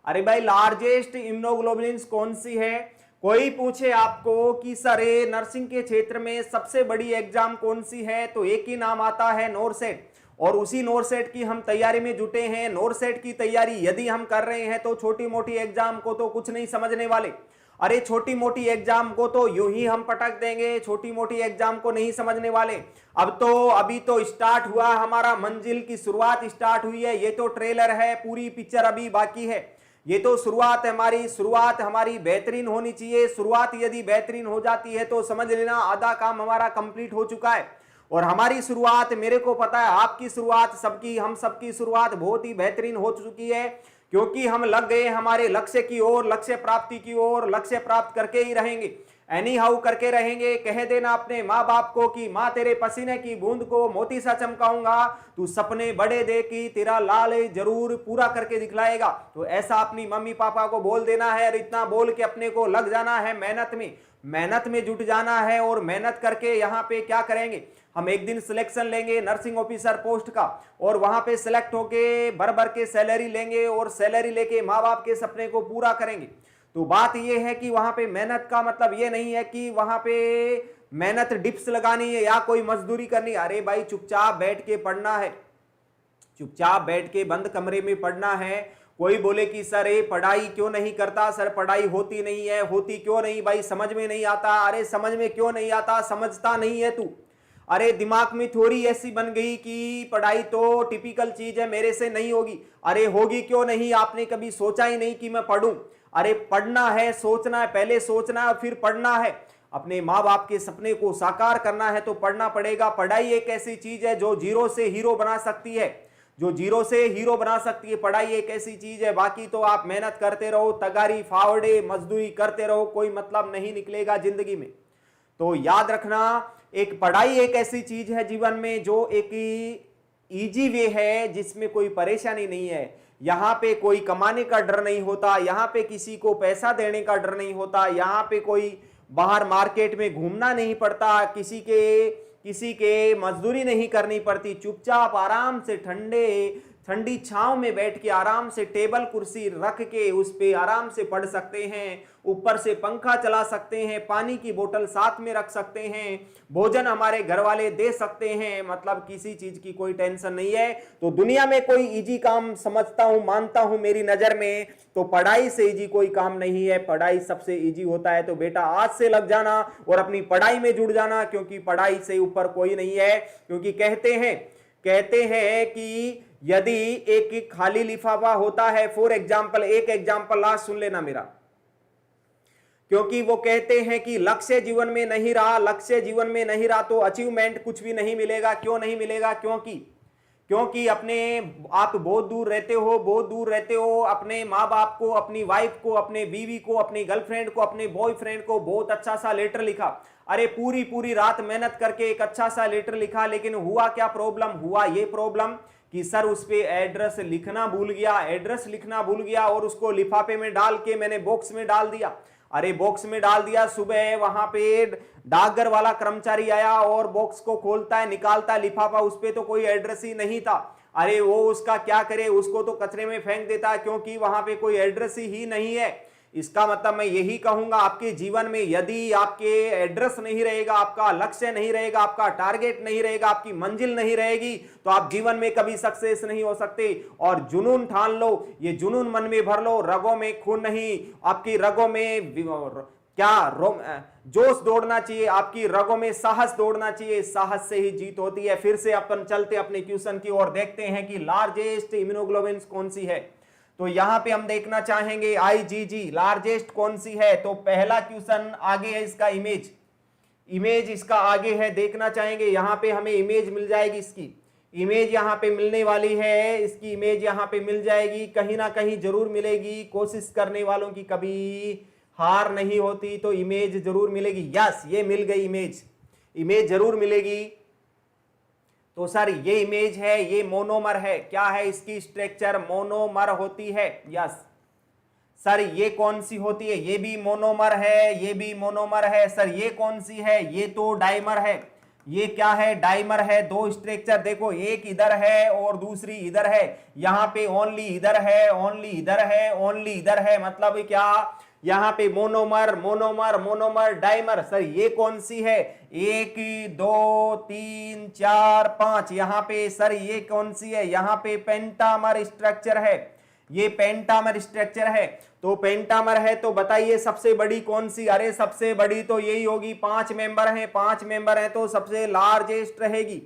अरे भाई लार्जेस्ट इम्यूनोग्लोबुलिन्स कौन सी है? कोई पूछे आपको कि सर नर्सिंग के क्षेत्र में सबसे बड़ी एग्जाम कौन सी है, तो एक ही नाम आता है नोरसेट। और उसी नोरसेट की हम तैयारी में जुटे हैं। नोरसेट की तैयारी यदि हम कर रहे हैं तो छोटी मोटी एग्जाम को तो कुछ नहीं समझने वाले। अरे छोटी मोटी एग्जाम को तो यूं ही हम पटक देंगे, छोटी मोटी एग्जाम को नहीं समझने वाले। अब तो अभी तो स्टार्ट हुआ हमारा, मंजिल की शुरुआत स्टार्ट हुई है। ये तो ट्रेलर है, पूरी पिक्चर अभी बाकी है। ये तो शुरुआत है हमारी, शुरुआत हमारी बेहतरीन होनी चाहिए। शुरुआत यदि बेहतरीन हो जाती है तो समझ लेना आधा काम हमारा कंप्लीट हो चुका है। और हमारी शुरुआत, मेरे को पता है आपकी शुरुआत, सबकी, हम सबकी शुरुआत बहुत ही बेहतरीन हो चुकी है, क्योंकि हम लग गए हमारे लक्ष्य की ओर, लक्ष्य प्राप्ति की ओर। लक्ष्य प्राप्त करके ही रहेंगे, एनी हाउ करके रहेंगे। कह देना अपने माँ बाप को कि माँ तेरे पसीने की बूंद को मोती सा चमकाऊंगा, तू सपने बड़े दे कि तेरा लाल जरूर पूरा करके दिखलाएगा। तो ऐसा अपनी मम्मी पापा को बोल देना है। और इतना बोल के अपने को लग जाना है मेहनत में, मेहनत में जुट जाना है। और मेहनत करके यहाँ पे क्या करेंगे, हम एक दिन सिलेक्शन लेंगे नर्सिंग ऑफिसर पोस्ट का, और वहां पे सिलेक्ट होके भर भर के सैलरी लेंगे, और सैलरी लेके माँ बाप के सपने को पूरा करेंगे। तो बात यह है कि वहां पे मेहनत का मतलब ये नहीं है कि वहां पे मेहनत डिप्स लगानी है या कोई मजदूरी करनी है। अरे भाई चुपचाप बैठ के पढ़ना है, चुपचाप बैठ के बंद कमरे में पढ़ना है। कोई बोले कि सर ये पढ़ाई क्यों नहीं करता, सर पढ़ाई होती नहीं है, होती क्यों नहीं भाई, समझ में नहीं आता। अरे समझ में क्यों नहीं आता, समझता नहीं है तू। अरे दिमाग में थोड़ी ऐसी बन गई कि पढ़ाई तो टिपिकल चीज है, मेरे से नहीं होगी। अरे होगी क्यों नहीं, आपने कभी सोचा ही नहीं कि मैं पढ़ूं। अरे पढ़ना है, सोचना है, पहले सोचना है फिर पढ़ना है। अपने माँ बाप के सपने को साकार करना है तो पढ़ना पड़ेगा। पढ़ाई एक ऐसी चीज है जो जीरो से हीरो बना सकती है, जो जीरो से हीरो बना सकती है। पढ़ाई एक ऐसी चीज है। बाकी तो आप मेहनत करते रहो, तगारी फावड़े मजदूरी करते रहो, कोई मतलब नहीं निकलेगा जिंदगी में। तो याद रखना, एक पढ़ाई एक ऐसी चीज है जीवन में जो एक इजी वे है, जिसमें कोई परेशानी नहीं है। यहाँ पे कोई कमाने का डर नहीं होता, यहाँ पे किसी को पैसा देने का डर नहीं होता, यहाँ पे कोई बाहर मार्केट में घूमना नहीं पड़ता, किसी के मजदूरी नहीं करनी पड़ती। चुपचाप आराम से ठंडी छांव में बैठ के आराम से टेबल कुर्सी रख के उस पे आराम से पढ़ सकते हैं। ऊपर से पंखा चला सकते हैं, पानी की बोतल साथ में रख सकते हैं, भोजन हमारे घर वाले दे सकते हैं। मतलब किसी चीज की कोई टेंशन नहीं है। तो दुनिया में कोई इजी काम समझता हूं, मानता हूं मेरी नजर में, तो पढ़ाई से इजी कोई काम नहीं है। पढ़ाई सबसे इजी होता है। तो बेटा आज से लग जाना और अपनी पढ़ाई में जुड़ जाना, क्योंकि पढ़ाई से ऊपर कोई नहीं है। क्योंकि कहते हैं कि यदि एक खाली लिफाफा होता है, फॉर एग्जाम्पल, एक एग्जाम्पल लास्ट सुन लेना मेरा, क्योंकि वो कहते हैं कि लक्ष्य जीवन में नहीं रहा, लक्ष्य जीवन में नहीं रहा तो अचीवमेंट कुछ भी नहीं मिलेगा। क्यों नहीं मिलेगा? क्योंकि अपने आप बहुत दूर रहते हो अपने माँ बाप को, अपनी वाइफ को, अपने बीवी को, अपनी गर्लफ्रेंड को, अपने बॉयफ्रेंड को बहुत अच्छा सा लेटर लिखा। अरे पूरी रात मेहनत करके एक अच्छा सा लेटर लिखा, लेकिन हुआ क्या प्रॉब्लम? हुआ ये प्रॉब्लम कि सर उस पे एड्रेस लिखना भूल गया और उसको लिफाफे में डाल के मैंने बॉक्स में डाल दिया। अरे बॉक्स में डाल दिया, सुबह वहां पे डाकघर वाला कर्मचारी आया और बॉक्स को खोलता है, निकालता है लिफाफा, उस पे तो कोई एड्रेस ही नहीं था। अरे वो उसका क्या करे, उसको तो कचरे में फेंक देता, क्योंकि वहां पे कोई एड्रेस ही नहीं है। इसका मतलब मैं यही कहूंगा, आपके जीवन में यदि आपके एड्रेस नहीं रहेगा, आपका लक्ष्य नहीं रहेगा, आपका टारगेट नहीं रहेगा, आपकी मंजिल नहीं रहेगी, तो आप जीवन में कभी सक्सेस नहीं हो सकते। और जुनून ठान लो, ये जुनून मन में भर लो, रगों में खून नहीं, आपकी रगों में जोश दौड़ना चाहिए, आपकी रगों में साहस दौड़ना चाहिए, साहस से ही जीत होती है। फिर से अपन चलते अपने क्वेश्चन की ओर, देखते हैं कि लार्जेस्ट इम्यूनोग्लोबिन कौन सी है। तो यहां पे हम देखना चाहेंगे IgG लार्जेस्ट कौन सी है। तो पहला क्वेश्चन आगे है, इसका इमेज इसका आगे है, देखना चाहेंगे। यहां पे हमें इमेज मिल जाएगी, इसकी इमेज यहां पे मिलने वाली है, इसकी इमेज यहां पे मिल जाएगी, कहीं ना कहीं जरूर मिलेगी। कोशिश करने वालों की कभी हार नहीं होती, तो इमेज जरूर मिलेगी। यस, ये मिल गई इमेज जरूर मिलेगी। तो सर ये इमेज है, ये मोनोमर है, क्या है इसकी स्ट्रक्चर, मोनोमर होती है। यस सर, ये कौन सी होती है, ये भी मोनोमर है, ये भी मोनोमर है। सर ये कौन सी है, ये तो डाइमर है। ये क्या है, डाइमर है। दो स्ट्रक्चर देखो, एक इधर है और दूसरी इधर है। यहां पे ओनली इधर है, ओनली इधर है, ओनली इधर है, मतलब क्या, यहां पे monomer monomer monomer dimer. Sir ये कौन सी है, 1 2 3 4 5, यहां पे सर ये कौन सी है, यहां पे पेंटामर स्ट्रक्चर है, ये पेंटामर स्ट्रक्चर है। तो पेंटामर है, तो बताइए सबसे बड़ी कौन सी। अरे सबसे बड़ी तो यही होगी, 5 मेंबर हैं, 5 मेंबर हैं, तो सबसे लार्जेस्ट रहेगी,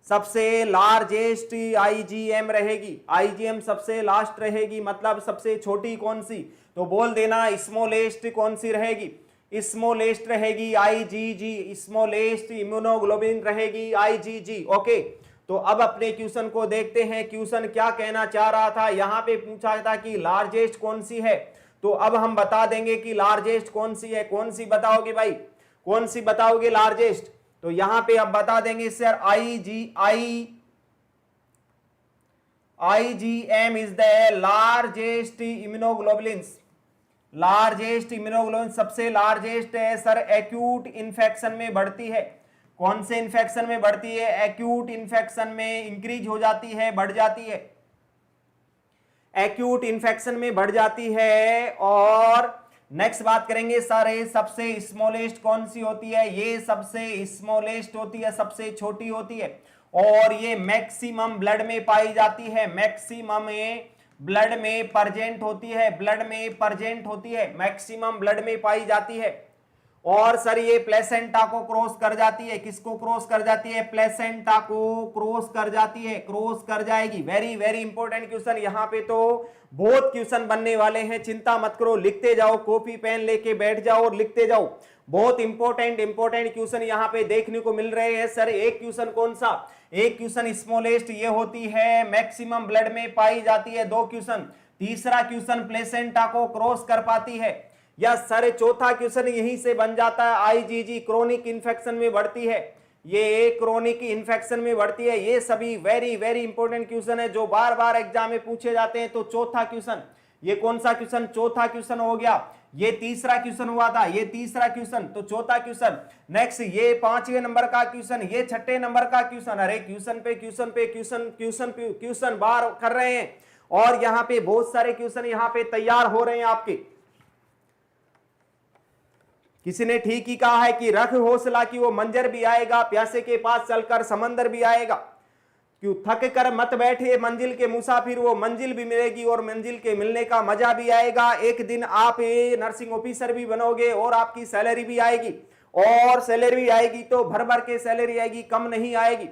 सबसे लार्जेस्ट IgM रहेगी। IgM सबसे लास्ट रहेगी, मतलब सबसे छोटी कौन सी, तो बोल देना स्मॉलेस्ट कौन सी रहेगी, स्मॉलेस्ट रहेगी IgG, स्मॉलेस्ट इम्यूनोग्लोबिन रहेगी IgG। ओके, तो अब अपने क्वेश्चन को देखते हैं, क्वेश्चन क्या कहना चाह रहा था। यहां पे पूछा था कि लार्जेस्ट कौन सी है, तो अब हम बता देंगे कि लार्जेस्ट कौन सी है। कौन सी बताओगे भाई, कौन सी बताओगे लार्जेस्ट, तो यहां पे अब बता देंगे sir IgM is the largest immunoglobulins, largest immunoglobulin सबसे लार्जेस्ट है सर। एक्यूट इन्फेक्शन में बढ़ती है, कौन से इन्फेक्शन में बढ़ती है, एक्यूट इन्फेक्शन में इंक्रीज हो जाती है, बढ़ जाती है, एक्यूट इन्फेक्शन में बढ़ जाती है। और नेक्स्ट बात करेंगे सर, ये सबसे स्मॉलेस्ट कौन सी होती है, ये सबसे स्मॉलेस्ट होती है, सबसे छोटी होती है। और ये मैक्सिमम ब्लड में पाई जाती है, मैक्सिमम ब्लड में प्रेजेंट होती है, ब्लड में प्रेजेंट होती है, मैक्सिमम ब्लड में पाई जाती है। और सर ये प्लेसेंटा को क्रॉस कर जाती है, किसको क्रॉस कर जाती है, प्लेसेंटा को क्रॉस कर जाती है, क्रॉस कर जाएगी। वेरी वेरी इंपॉर्टेंट क्वेश्चन, यहाँ पे तो बहुत क्वेश्चन बनने वाले हैं, चिंता मत करो, लिखते जाओ, कॉपी पेन लेके बैठ जाओ और लिखते जाओ। बहुत इंपॉर्टेंट क्वेश्चन यहाँ पे देखने को मिल रहे हैं। सर एक क्वेश्चन कौन सा, एक क्वेश्चन स्मॉलेस्ट ये होती है, मैक्सिमम ब्लड में पाई जाती है, 2 क्वेश्चन। तीसरा क्वेश्चन प्लेसेंटा को क्रॉस कर पाती है। या सर चौथा क्वेश्चन यहीं से बन जाता है, IgG क्रोनिक इन्फेक्शन में बढ़ती है, ये क्रोनिक इन्फेक्शन में बढ़ती है। ये सभी वेरी वेरी इंपॉर्टेंट क्वेश्चन है जो बार बार एग्जाम में पूछे जाते हैं। तो चौथा क्वेश्चन, ये कौन सा क्वेश्चन, चौथा क्वेश्चन हो गया। ये तीसरा क्वेश्चन हुआ था, ये तीसरा क्वेश्चन, तो चौथा क्वेश्चन। नेक्स्ट ये 5वें नंबर का क्वेश्चन, ये 6ठे नंबर का क्वेश्चन। अरे क्वेश्चन पे क्वेश्चन पे क्वेश्चन क्वेश्चन पे क्वेश्चन बार कर रहे हैं, और यहाँ पे बहुत सारे क्वेश्चन यहाँ पे तैयार हो रहे हैं आपके। किसी ने ठीक ही कहा है कि रख हौसला कि वो मंजर भी आएगा, प्यासे के पास चलकर समंदर भी आएगा, क्यों थक कर मत बैठे मंजिल के मुसाफिर, वो मंजिल भी मिलेगी और मंजिल के मिलने का मजा भी आएगा। एक दिन आप नर्सिंग ऑफिसर भी बनोगे और आपकी सैलरी भी आएगी, और सैलरी आएगी तो भर भर के सैलरी आएगी, कम नहीं आएगी।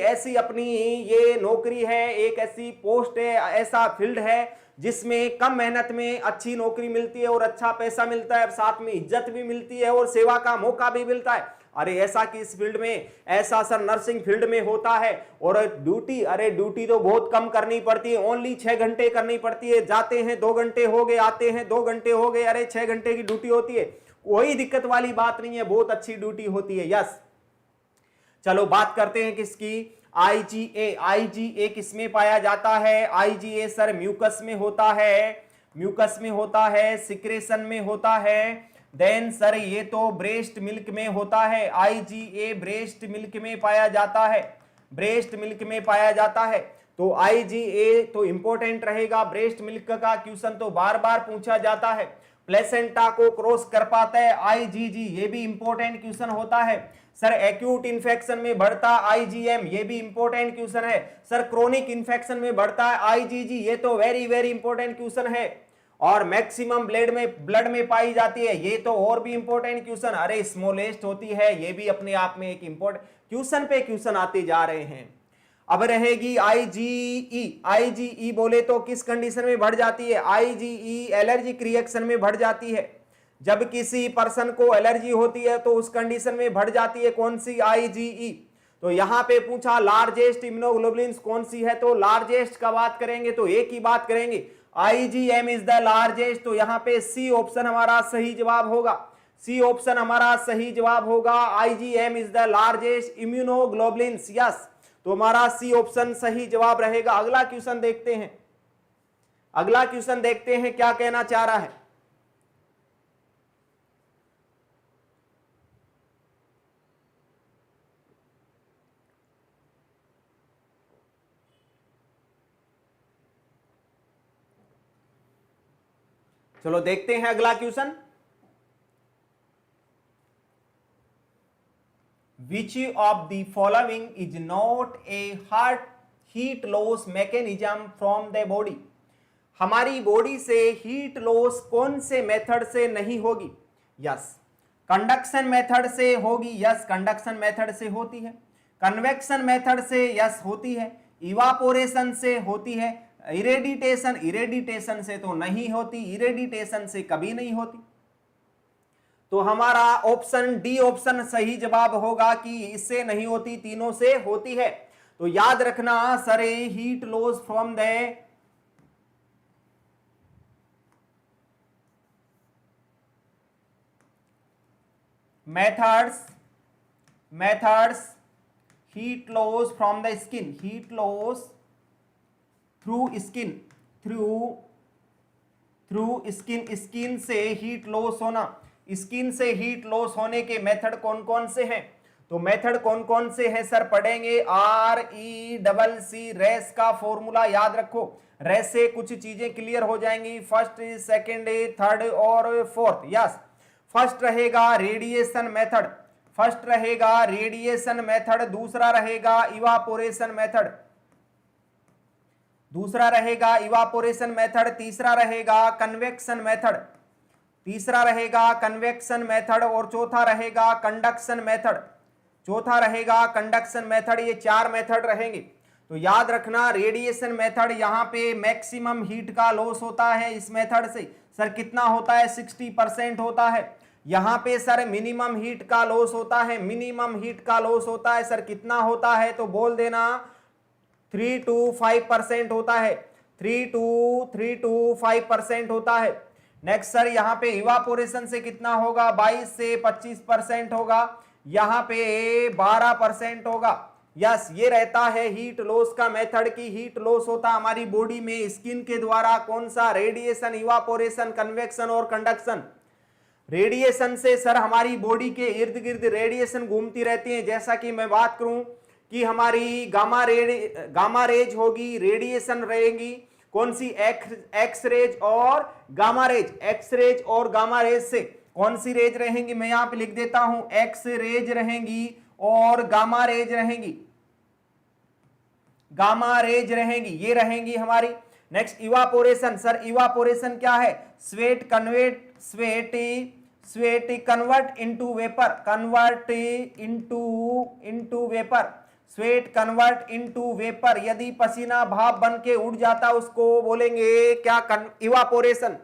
ऐसी अपनी ये नौकरी है, एक ऐसी पोस्ट है, ऐसा फील्ड है जिसमें कम मेहनत में अच्छी नौकरी मिलती है और अच्छा पैसा मिलता है, साथ में इज्जत भी मिलती है और सेवा का मौका भी मिलता है। अरे ऐसा कि इस फील्ड में, ऐसा सर नर्सिंग फील्ड में होता है। और ड्यूटी, अरे ड्यूटी तो बहुत कम करनी पड़ती है, ओनली 6 घंटे करनी पड़ती है। जाते हैं 2 घंटे हो गए, आते हैं 2 घंटे हो गए, अरे 6 घंटे की ड्यूटी होती है, कोई दिक्कत वाली बात नहीं है, बहुत अच्छी ड्यूटी होती है। यस, चलो बात करते हैं किसकी, IgA किसमें पाया जाता है, IgA सर म्यूकस में होता है, म्यूकस में होता है, सिक्रेशन में होता है। देन सर ये तो ब्रेस्ट मिल्क में होता है, IgA ब्रेस्ट मिल्क में पाया जाता है, ब्रेस्ट मिल्क में पाया जाता है। तो IgA तो इंपॉर्टेंट रहेगा, ब्रेस्ट मिल्क का क्वेश्चन तो बार बार पूछा जाता है। प्लेसेंटा को क्रॉस कर पाता है IgG, ये भी इंपॉर्टेंट क्वेश्चन होता है। सर एक्यूट इन्फेक्शन में बढ़ता IgM, ये भी इंपॉर्टेंट क्वेश्चन है। सर क्रोनिक इन्फेक्शन में बढ़ता है IgG, ये तो वेरी वेरी इंपॉर्टेंट क्वेश्चन है। और मैक्सिमम ब्लड में पाई जाती है। ये तो और भी इंपॉर्टेंट क्वेश्चन, अरे स्मॉलेस्ट होती है, ये भी अपने आप में एक इंपॉर्टेंट क्वेश्चन पे क्वेश्चन आते जा रहे हैं। अब रहेगी आईजीई। आईजीई बोले तो किस कंडीशन में बढ़ जाती है? आईजीई एलर्जिक रिएक्शन में बढ़ जाती है। जब किसी पर्सन को एलर्जी होती है तो उस कंडीशन में बढ़ जाती है कौन सी? आईजीई। तो यहां पे पूछा लार्जेस्ट इम्यूनोग्लोबुलिन कौन सी है, तो लार्जेस्ट का बात करेंगे तो एक ही बात करेंगे, आईजीएम इज द लार्जेस्ट। तो यहां पे सी ऑप्शन हमारा सही जवाब होगा। सी ऑप्शन हमारा सही जवाब होगा, IgM is the largest immunoglobulin. Yes, तो हमारा सी ऑप्शन सही जवाब रहेगा। अगला क्वेश्चन देखते हैं, अगला क्वेश्चन देखते हैं क्या कहना चाह रहा है। चलो देखते हैं अगला question. Which of the following is not a heart heat loss mechanism from the body? हमारी बॉडी से हीट लॉस कौन से मेथड से नहीं होगी? यस, कंडक्शन मेथड से होगी। यस, कंडक्शन मेथड से होती है। कन्वेक्शन मेथड से यस होती है। इवापोरेशन से होती है। इरेडिटेशन से तो नहीं होती, इरेडिटेशन से कभी नहीं होती। तो हमारा ऑप्शन डी ऑप्शन सही जवाब होगा कि इससे नहीं होती, तीनों से होती है। तो याद रखना sir, heat loss from the methods heat loss from the skin, heat loss through skin, through skin से हीट लॉस होना। स्किन से हीट लॉस होने के मेथड कौन कौन से हैं? तो मेथड कौन कौन से हैं सर? पढ़ेंगे RECC, रेस का फॉर्मूला याद रखो। रेस से कुछ चीजें क्लियर हो जाएंगी, फर्स्ट, सेकंड, थर्ड और फोर्थ। यस, फर्स्ट रहेगा रेडिएशन मेथड, फर्स्ट रहेगा रेडिएशन मेथड, दूसरा रहेगा इवापोरेशन मेथड, दूसरा रहेगा इवापोरेशन मेथड, तीसरा रहेगा कन्वेक्शन मेथड, तीसरा रहेगा कन्वेक्शन मेथड और चौथा रहेगा कंडक्शन मेथड, चौथा रहेगा कंडक्शन मेथड। ये चार मेथड रहेंगे। तो याद रखना रेडिएशन मेथड, यहाँ पे मैक्सिमम हीट का लॉस होता है इस मेथड से। सर कितना होता है? 60% होता है। यहाँ पे सर मिनिमम हीट का लॉस होता है, मिनिमम हीट का लॉस होता है सर कितना होता है? तो बोल देना 3 to 5% होता है, 3 to 5% होता है। नेक्स्ट सर यहाँ पे इवापोरेशन से कितना होगा? 22 से 25% होगा, यहाँ पे 12% होगा। यस, ये रहता है हीट लॉस का मेथड की हीट लॉस होता हमारी बॉडी में स्किन के द्वारा कौन सा? रेडिएशन, इवापोरेशन, कन्वेक्शन और कंडक्शन। रेडिएशन से सर हमारी बॉडी के इर्द गिर्द रेडिएशन घूमती रहती है। जैसा कि मैं बात करूं कि हमारी गामा रेज होगी, रेडिएशन रहेगी कौन सी? एक्स रेज और गामा रेज। एक्स रेज और गामा रेज से कौन सी रेज रहेंगी? मैं यहां पे लिख देता हूं, एक्स रेज रहेंगी और गामा रेज रहेंगी, गामा रेज रहेंगी, ये रहेंगी हमारी। नेक्स्ट इवापोरेशन, सर इवापोरेशन क्या है? Sweat convert into vapour, convert into vapour, sweat convert into vapour. यदि पसीना भाप बन के उड़ जाता उसको बोलेंगे क्या? इवापोरेशन।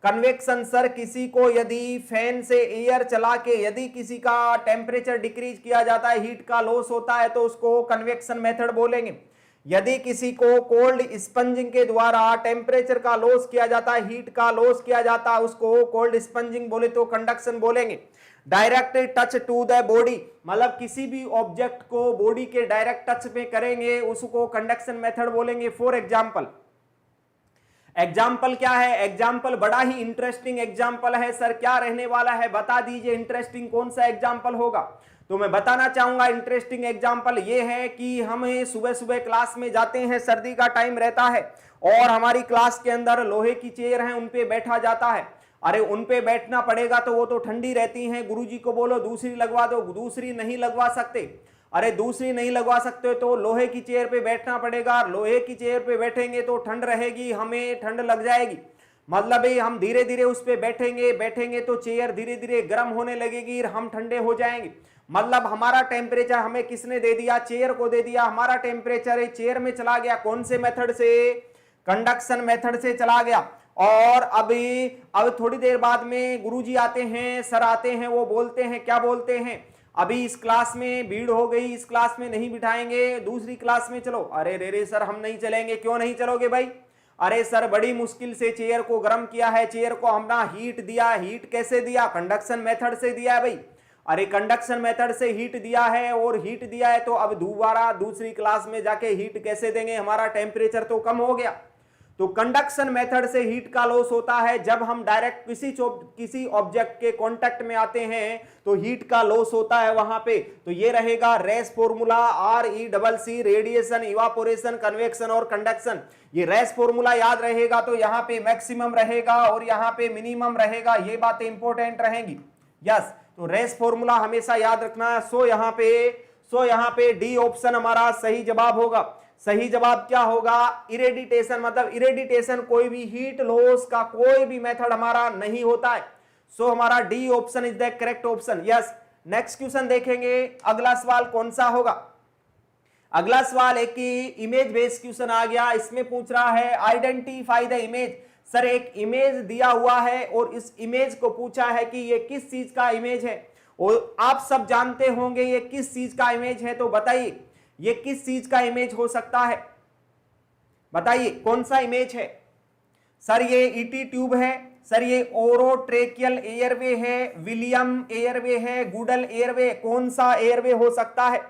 कन्वेक्शन, सर किसी को यदि फैन से एयर चला के यदि किसी का टेम्परेचर डिक्रीज किया जाता है, हीट का लॉस होता है, तो उसको कन्वेक्शन मेथड बोलेंगे। यदि किसी को कोल्ड स्पंजिंग के द्वारा टेम्परेचर का लॉस किया जाता है, हीट का लॉस किया जाता है, उसको कोल्ड स्पंजिंग बोले तो कंडक्शन बोलेंगे। Direct touch to the body, मतलब किसी भी ऑब्जेक्ट को बॉडी के डायरेक्ट टच में करेंगे उसको कंडक्शन मेथड बोलेंगे। फॉर एग्जांपल, एग्जाम्पल क्या है? एग्जाम्पल बड़ा ही इंटरेस्टिंग एग्जाम्पल है सर, क्या रहने वाला है बता दीजिए। इंटरेस्टिंग कौन सा एग्जाम्पल होगा? तो मैं बताना चाहूंगा इंटरेस्टिंग एग्जाम्पल ये है कि हम सुबह सुबह क्लास में जाते हैं, सर्दी का टाइम रहता है और हमारी क्लास के अंदर लोहे की चेयर है, उन पे बैठा जाता है। अरे उन पे बैठना पड़ेगा तो वो तो ठंडी रहती हैं, गुरुजी को बोलो दूसरी लगवा दो, दूसरी नहीं लगवा सकते। अरे दूसरी नहीं लगवा सकते तो लोहे की चेयर पे बैठना पड़ेगा, लोहे की चेयर पे बैठेंगे तो ठंड रहेगी, हमें ठंड लग जाएगी। मतलब हम धीरे धीरे उस पे बैठेंगे बैठेंगे तो चेयर धीरे धीरे गर्म होने लगेगी, हम ठंडे हो जाएंगे। मतलब हमारा टेम्परेचर हमें किसने दे दिया, चेयर को दे दिया। हमारा टेम्परेचर चेयर में चला गया, कौन से मेथड से, कंडक्शन मेथड से चला गया। और अब थोड़ी देर बाद में गुरुजी आते हैं, सर आते हैं, वो बोलते हैं, क्या बोलते हैं, अभी इस क्लास में भीड़ हो गई, इस क्लास में नहीं बिठाएंगे, दूसरी क्लास में चलो। अरे रे रे सर हम नहीं चलेंगे। क्यों नहीं चलोगे भाई? अरे सर बड़ी मुश्किल से चेयर को गर्म किया है, चेयर को हमने हीट दिया। हीट कैसे दिया? कंडक्शन मेथड से दिया है भाई। अरे कंडक्शन मेथड से हीट दिया है, और हीट दिया है तो अब दोबारा दूसरी क्लास में जाके हीट कैसे देंगे? हमारा टेम्परेचर तो कम हो गया। तो कंडक्शन मेथड से हीट का लॉस होता है। जब हम डायरेक्ट किसी ऑब्जेक्ट के कांटेक्ट में आते हैं तो हीट का लॉस होता है वहां पे। तो ये रहेगा race formula, RECC, radiation, evaporation, convection और कंडक्शन। ये रेस फॉर्मूला याद रहेगा तो यहाँ पे मैक्सिमम रहेगा और यहाँ पे मिनिमम रहेगा। ये बातें इंपॉर्टेंट रहेंगी। यस, तो रेस फॉर्मूला हमेशा याद रखना है। सो यहाँ पे डी ऑप्शन हमारा सही जवाब होगा। सही जवाब क्या होगा? इरेडिटेशन। मतलब इरेडिटेशन कोई भी हीट लॉस का कोई भी मेथड हमारा नहीं होता है। सो हमारा D option is the correct option. Yes, next question देखेंगे। अगला सवाल कौन सा होगा? अगला सवाल एक इमेज बेस्ड क्वेश्चन आ गया। इसमें पूछ रहा है आइडेंटिफाई द इमेज। सर एक इमेज दिया हुआ है और इस इमेज को पूछा है कि ये किस चीज का इमेज है, और आप सब जानते होंगे ये किस चीज का इमेज है। तो बताइए ये किस चीज का इमेज हो सकता है? बताइए कौन सा इमेज है? सर ये ईटी ट्यूब है, सर ये ओरोट्रेकियल एयरवे है, विलियम एयरवे है, गुडल एयरवे। कौन सा एयरवे हो सकता है?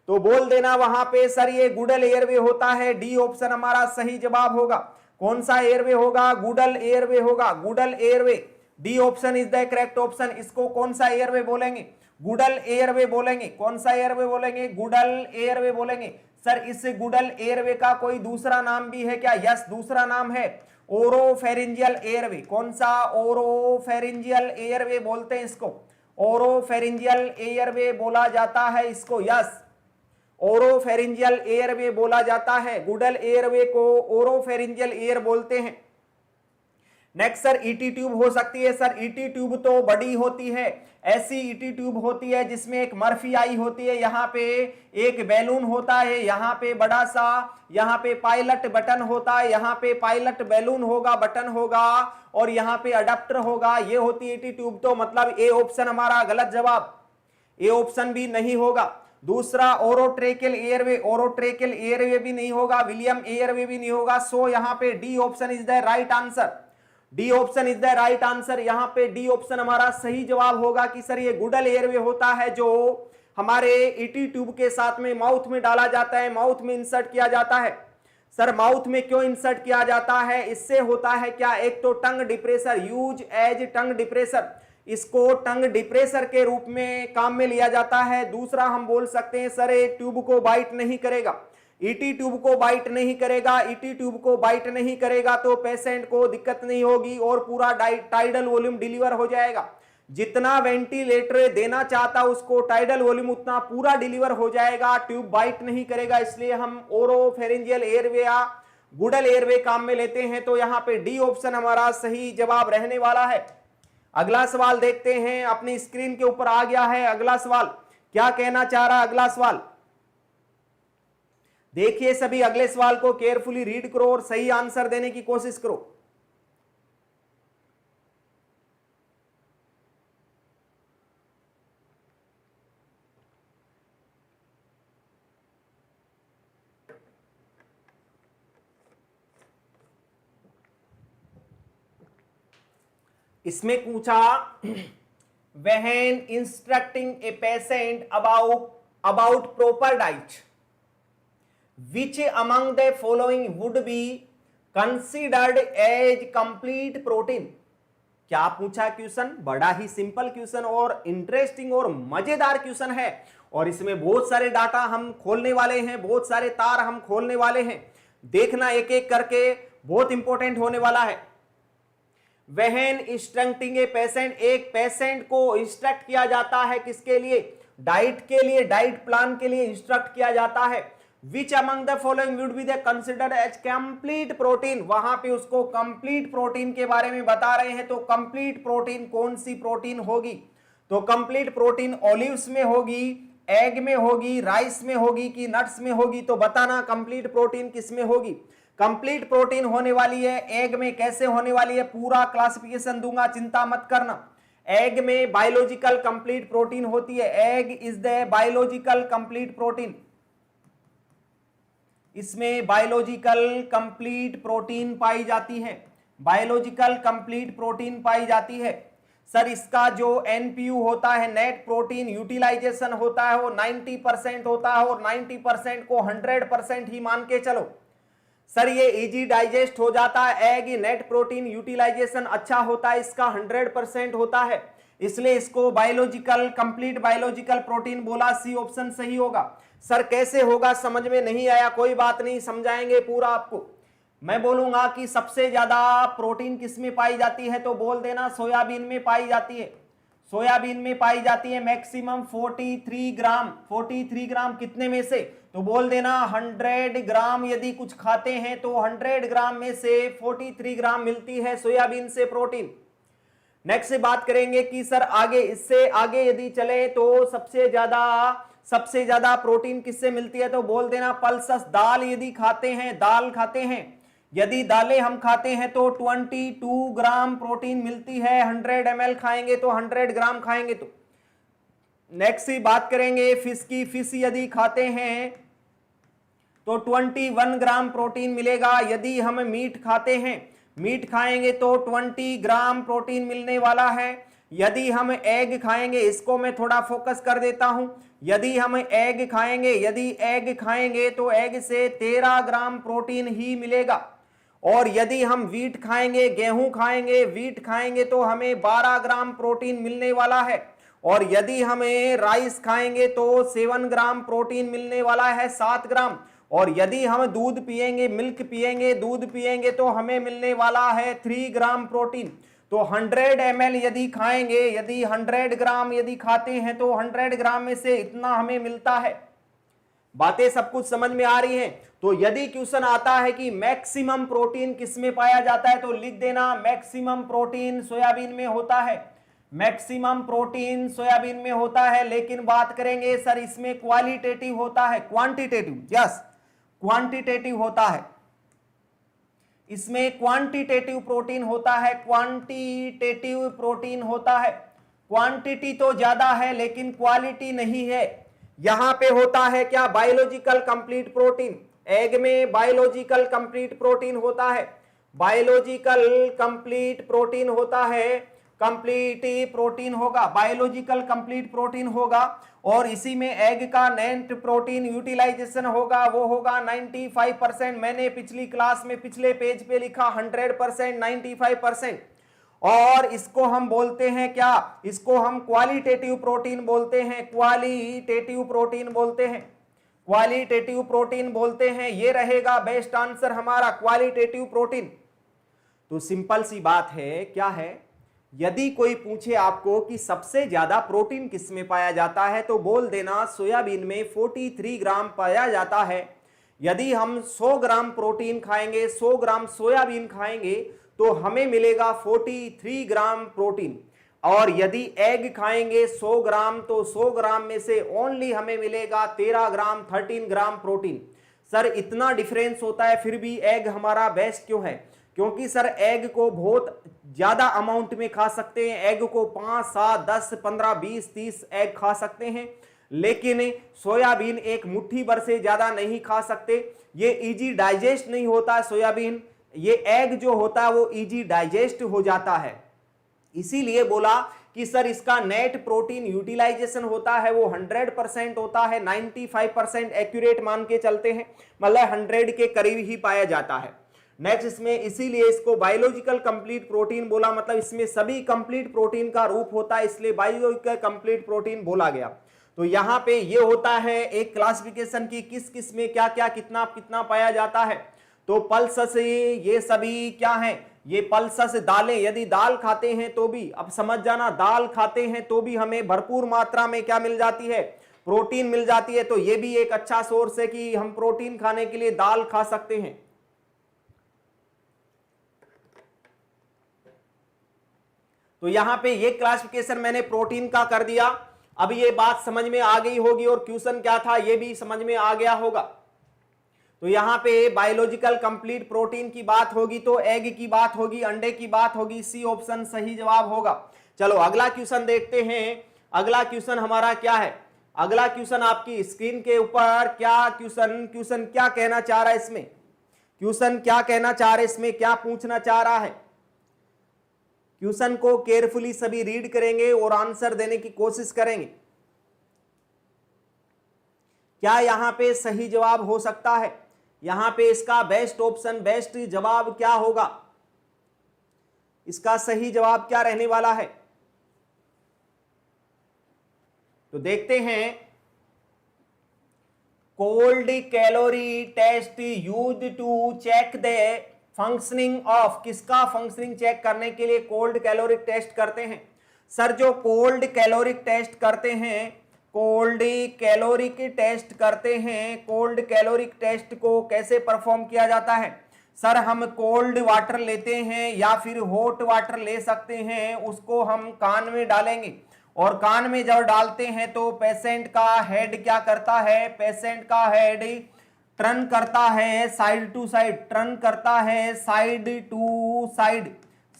तो बोल देना वहां पे सर ये गुडल एयरवे होता है। डी ऑप्शन हमारा सही जवाब होगा। कौन सा एयरवे होगा? गुडल एयरवे होगा। Goodell airway, D option is the correct option. इसको कौन सा एयरवे बोलेंगे? गुडल एयरवे बोलेंगे। कौन सा एयरवे बोलेंगे? गुडल एयरवे बोलेंगे। सर इस गुडल एयरवे का कोई दूसरा नाम भी है क्या? यस, दूसरा नाम है ओरोफेरिंजियल एयरवे। कौन सा? ओरोफेरिंजियल एयरवे बोलते हैं इसको। ओरोफेरिंजियल एयरवे बोला जाता है इसको। यस, ओरोफेरिंजियल एयरवे बोला जाता है। गुडल एयरवे को ओरोफेरिंजियल एयर बोलते हैं। नेक्स्ट सर ईटी ट्यूब हो सकती है। सर ईटी ट्यूब तो बड़ी होती है। ऐसी ईटी ट्यूब होती है जिसमें एक मर्फी आई होती है, यहाँ पे एक बैलून होता है, यहाँ पे बड़ा सा, यहाँ पे पायलट बटन होता है, यहाँ पे पायलट बैलून होगा, बटन होगा, और यहाँ पे अडेप्टर होगा। ये होती है ईटी ट्यूब। तो मतलब ए ऑप्शन हमारा गलत जवाब। ए ऑप्शन भी नहीं होगा। दूसरा ओरोट्रेकियल एयरवे, ओरोट्रेकियल एयरवे भी नहीं होगा, विलियम एयरवे भी नहीं होगा। सो यहाँ पे D option is the right answer. D option is the right answer. यहां पे डी ऑप्शन हमारा सही जवाब होगा कि सर ये गुडल एयरवे होता है जो हमारे ईटी ट्यूब के साथ में माउथ में डाला जाता है, माउथ में इंसर्ट किया जाता है। सर माउथ में क्यों इंसर्ट किया जाता है? इससे होता है क्या? एक तो टंग डिप्रेशर, यूज एज टंग डिप्रेशर, इसको टंग डिप्रेशर के रूप में काम में लिया जाता है। दूसरा हम बोल सकते हैं सर ये ट्यूब को बाइट नहीं करेगा, ईटी ट्यूब को बाइट नहीं करेगा। ईटी ट्यूब को बाइट नहीं करेगा तो पेशेंट को दिक्कत नहीं होगी और पूरा टाइडल वॉल्यूम डिलीवर हो जाएगा। जितना वेंटिलेटर देना चाहता उसको टाइडल वॉल्यूम उतना पूरा डिलीवर हो जाएगा। ट्यूब बाइट नहीं करेगा, इसलिए हम ओरोफेरिंजियल एयरवे या गुडल एयरवे काम में लेते हैं। तो यहाँ पे डी ऑप्शन हमारा सही जवाब रहने वाला है। अगला सवाल देखते हैं। अपनी स्क्रीन के ऊपर आ गया है अगला सवाल। क्या कहना चाह रहा है अगला सवाल? देखिए सभी अगले सवाल को केयरफुली रीड करो और सही आंसर देने की कोशिश करो। इसमें पूछा when instructing a patient about proper diet which among the following would be considered as complete protein? क्या पूछा क्वेश्चन? बड़ा ही सिंपल क्वेश्चन और इंटरेस्टिंग और मजेदार क्वेश्चन है, और इसमें बहुत सारे डाटा हम खोलने वाले हैं, बहुत सारे तार हम खोलने वाले हैं। देखना एक एक करके, बहुत इंपॉर्टेंट होने वाला है। व्हेन इंस्ट्रक्टिंग ए पेशेंट, एक पेशेंट को इंस्ट्रक्ट किया जाता है किसके लिए? डाइट के लिए, डाइट प्लान के लिए इंस्ट्रक्ट किया जाता है। Which among the following would be the considered as complete protein, वहां पे उसको कंप्लीट प्रोटीन के बारे में बता रहे हैं। तो कंप्लीट प्रोटीन कौन सी प्रोटीन होगी? तो कंप्लीट प्रोटीन ऑलिव्स में होगी, एग में होगी, राइस में होगी कि नट्स में होगी? तो बताना कंप्लीट प्रोटीन किस में होगी। कंप्लीट प्रोटीन होने वाली है एग में। कैसे होने वाली है? पूरा क्लासिफिकेशन दूंगा, चिंता मत करना। एग में बायोलॉजिकल कंप्लीट प्रोटीन होती है। Egg is the biological complete protein, इसमें बायोलॉजिकल कंप्लीट प्रोटीन पाई जाती है। बायोलॉजिकल कंप्लीट प्रोटीन पाई जाती है। सर इसका जो एनपीयू होता है, नेट प्रोटीन यूटिलाइजेशन होता है, वो 90% होता है और 90% को 100% ही मान के चलो। सर ये इजी डाइजेस्ट हो जाता है एग, नेट प्रोटीन यूटिलाइजेशन अच्छा होता है, इसका 100% होता है, इसलिए इसको बायोलॉजिकल कंप्लीट बायोलॉजिकल प्रोटीन बोला। सी ऑप्शन सही होगा। सर कैसे होगा समझ में नहीं आया, कोई बात नहीं, समझाएंगे पूरा आपको। मैं बोलूंगा कि सबसे ज्यादा प्रोटीन किस में पाई जाती है, तो बोल देना सोयाबीन में पाई जाती है। सोयाबीन में पाई जाती है मैक्सिमम 43 ग्राम। 43 ग्राम कितने में से? तो बोल देना 100 ग्राम यदि कुछ खाते हैं तो 100 ग्राम में से 43 ग्राम मिलती है सोयाबीन से प्रोटीन। नेक्स्ट बात करेंगे कि सर आगे, इससे आगे यदि चले तो सबसे ज्यादा प्रोटीन किससे मिलती है? तो बोल देना पल्सेस। दाल यदि खाते हैं, दाल खाते हैं, यदि दालें हम खाते हैं तो 22 ग्राम प्रोटीन मिलती है। 100 ml खाएंगे तो 100 ग्राम खाएंगे तो। नेक्स्ट बात करेंगे फिश की। फिश यदि खाते हैं तो 21 ग्राम प्रोटीन मिलेगा। यदि हम मीट खाते हैं, मीट खाएंगे तो 20 ग्राम प्रोटीन मिलने वाला है। यदि हम एग खाएंगे, इसको मैं थोड़ा फोकस कर देता हूं, यदि हम एग खाएंगे तो एग से 13 ग्राम प्रोटीन ही मिलेगा। और यदि हम वीट खाएंगे, गेहूं खाएंगे, वीट खाएंगे तो हमें 12 ग्राम प्रोटीन मिलने वाला है। और यदि हमें राइस खाएंगे तो 7 ग्राम प्रोटीन मिलने वाला है, 7 ग्राम। और यदि हम दूध पिएंगे, मिल्क पिएंगे, दूध पिएंगे तो हमें मिलने वाला है 3 ग्राम प्रोटीन। तो 100 ml यदि खाएंगे, यदि 100 ग्राम यदि खाते हैं तो 100 ग्राम में से इतना हमें मिलता है। बातें सब कुछ समझ में आ रही हैं? तो यदि क्वेश्चन आता है कि मैक्सिमम प्रोटीन किस में पाया जाता है तो लिख देना मैक्सिमम प्रोटीन सोयाबीन में होता है। मैक्सिमम प्रोटीन सोयाबीन में होता है। लेकिन बात करेंगे सर इसमें क्वालिटेटिव होता है, क्वांटिटेटिव, यस क्वांटिटेटिव होता है, इसमें क्वांटिटेटिव प्रोटीन होता है, क्वांटिटेटिव प्रोटीन होता है। क्वांटिटी तो ज्यादा है लेकिन क्वालिटी नहीं है। यहां पे होता है क्या? Biological complete protein. एग में बायोलॉजिकल कंप्लीट प्रोटीन होता है, बायोलॉजिकल कंप्लीट प्रोटीन होता है, कंप्लीट प्रोटीन होगा, बायोलॉजिकल कंप्लीट प्रोटीन होगा। और इसी में एग का नेट प्रोटीन यूटिलाइजेशन होगा, वो होगा 95%। मैंने पिछली क्लास में पिछले पेज पे लिखा 100%, 95%। और इसको हम बोलते हैं क्या? इसको हम क्वालिटेटिव प्रोटीन बोलते हैं, क्वालिटेटिव प्रोटीन बोलते हैं, क्वालिटेटिव प्रोटीन बोलते हैं। ये रहेगा बेस्ट आंसर हमारा, क्वालिटेटिव प्रोटीन। तो सिंपल सी बात है, क्या है? यदि कोई पूछे आपको कि सबसे ज्यादा प्रोटीन किस में पाया जाता है तो बोल देना सोयाबीन में 43 ग्राम पाया जाता है। यदि हम 100 ग्राम प्रोटीन खाएंगे, 100 ग्राम सोयाबीन खाएंगे तो हमें मिलेगा 43 ग्राम प्रोटीन। और यदि एग खाएंगे 100 ग्राम तो 100 ग्राम में से ओनली हमें मिलेगा 13 ग्राम, 13 ग्राम प्रोटीन। सर इतना डिफरेंस होता है फिर भी एग हमारा बेस्ट क्यों है? क्योंकि सर एग को बहुत ज्यादा अमाउंट में खा सकते हैं, एग को 5, 7, 10, 15, 20, 30 एग खा सकते हैं, लेकिन सोयाबीन एक मुट्ठी भर से ज्यादा नहीं खा सकते। ये इजी डाइजेस्ट नहीं होता है सोयाबीन, ये एग जो होता है वो इजी डाइजेस्ट हो जाता है। इसीलिए बोला कि सर इसका नेट प्रोटीन यूटिलाइजेशन होता है वो 100% होता है, 95% एक्यूरेट मान के चलते हैं, मतलब 100 के करीब ही पाया जाता है। नेक्स्ट इसमें इसीलिए इसको बायोलॉजिकल कंप्लीट प्रोटीन बोला, मतलब इसमें सभी कंप्लीट प्रोटीन का रूप होता है, इसलिए बायोलॉजिकल कंप्लीट प्रोटीन बोला गया। तो यहाँ पे ये होता है एक क्लासिफिकेशन की किस किस में क्या क्या कितना कितना पाया जाता है। तो पल्सेस ये सभी क्या हैं? ये पल्सेस दालें, यदि दाल खाते हैं तो भी, अब समझ जाना, दाल खाते हैं तो भी हमें भरपूर मात्रा में क्या मिल जाती है? प्रोटीन मिल जाती है, तो ये भी एक अच्छा सोर्स है कि हम प्रोटीन खाने के लिए दाल खा सकते हैं। तो यहां पे ये क्लासिफिकेशन मैंने प्रोटीन का कर दिया। अब ये बात समझ में आ गई होगी और क्वेश्चन क्या था ये भी समझ में आ गया होगा। तो यहां पे बायोलॉजिकल कंप्लीट प्रोटीन की बात होगी तो एग की बात होगी, अंडे की बात होगी, सी ऑप्शन सही जवाब होगा। चलो अगला क्वेश्चन देखते हैं। अगला क्वेश्चन हमारा क्या है? अगला क्वेश्चन आपकी स्क्रीन के ऊपर क्या क्वेश्चन क्या कहना चाह रहा है इसमें? क्वेश्चन क्या कहना चाह रहे इसमें, क्या पूछना चाह रहा है? क्वेश्चन को केयरफुली सभी रीड करेंगे और आंसर देने की कोशिश करेंगे। क्या यहां पे सही जवाब हो सकता है? यहां पे इसका बेस्ट ऑप्शन, बेस्ट जवाब क्या होगा? इसका सही जवाब क्या रहने वाला है? तो देखते हैं। Cold calorie test used to check the functioning of, किसका फंक्शनिंग चेक करने के लिए कोल्ड कैलोरिक टेस्ट करते हैं? सर जो कोल्ड कैलोरिक टेस्ट करते हैं, कोल्ड कैलोरिक टेस्ट करते हैं, कोल्ड कैलोरिक टेस्ट को कैसे परफॉर्म किया जाता है? सर हम कोल्ड वाटर लेते हैं या फिर हॉट वाटर ले सकते हैं, उसको हम कान में डालेंगे और कान में जब डालते हैं तो पेशेंट का हेड क्या करता है? पेशेंट का हेड टर्न करता है साइड टू साइड, टर्न करता है side to side,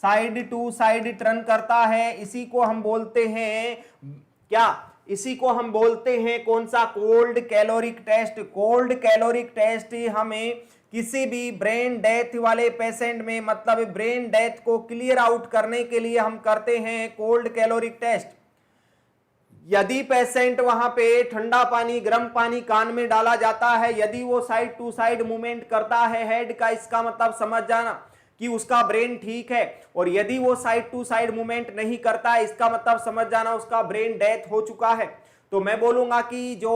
side to side turn करता है। इसी को हम बोलते हैं क्या? इसी को हम बोलते हैं कौन सा? Cold caloric test. Cold caloric test हमें किसी भी ब्रेन डेथ वाले पेशेंट में, मतलब ब्रेन डेथ को क्लियर आउट करने के लिए हम करते हैं कोल्ड कैलोरिक टेस्ट। यदि पेशेंट वहां पे ठंडा पानी, गर्म पानी कान में डाला जाता है, यदि वो साइड टू साइड मूवमेंट करता है हेड का, इसका मतलब समझ जाना कि उसका ब्रेन ठीक है। और यदि वो साइड टू साइड मूवमेंट नहीं करता है, इसका मतलब समझ जाना उसका ब्रेन डेथ हो चुका है। तो मैं बोलूंगा कि जो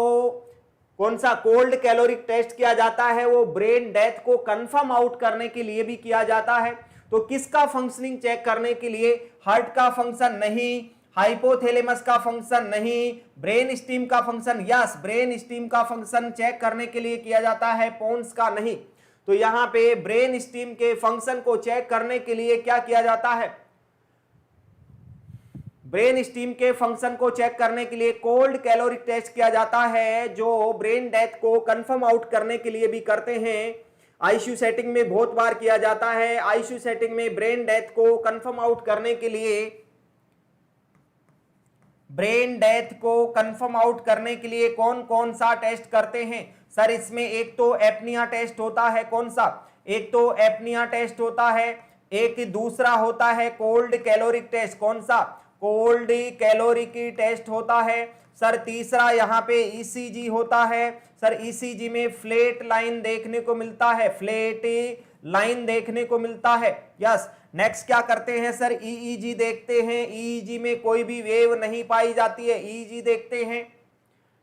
कौन सा कोल्ड कैलोरिक टेस्ट किया जाता है वो ब्रेन डेथ को कंफर्म आउट करने के लिए भी किया जाता है। तो किसका फंक्शनिंग चेक करने के लिए? हार्ट का फंक्शन नहीं, हाइपोथैलेमस का फंक्शन नहीं, ब्रेन स्टीम का फंक्शन, यस ब्रेन स्टीम का फंक्शन चेक करने के लिए किया जाता है, पोन्स का नहीं। तो यहां पे ब्रेन स्टीम के फंक्शन को चेक करने के लिए क्या किया जाता है? ब्रेन स्टीम के फंक्शन को चेक करने के लिए कोल्ड कैलोरिक टेस्ट किया जाता है, जो ब्रेन डेथ को कंफर्म आउट करने के लिए भी करते हैं। आईसीयू सेटिंग में बहुत बार किया जाता है। आईसीयू सेटिंग में ब्रेन डेथ को कंफर्म आउट करने के लिए, ब्रेन डेथ को कंफर्म आउट करने के लिए कौन कौन सा टेस्ट करते हैं? सर इसमें एक तो एपनिया टेस्ट होता है, कौन सा? एक तो एपनिया टेस्ट होता है, एक दूसरा होता है कोल्ड कैलोरिक टेस्ट, कौन सा? कोल्ड कैलोरिक टेस्ट होता है। सर तीसरा यहाँ पे ईसीजी होता है। सर ईसीजी में फ्लैट लाइन देखने को मिलता है, फ्लैट लाइन देखने को मिलता है, यस। नेक्स्ट क्या करते हैं सर? ईईजी देखते हैं, ईईजी में कोई भी वेव नहीं पाई जाती है, ईईजी देखते हैं,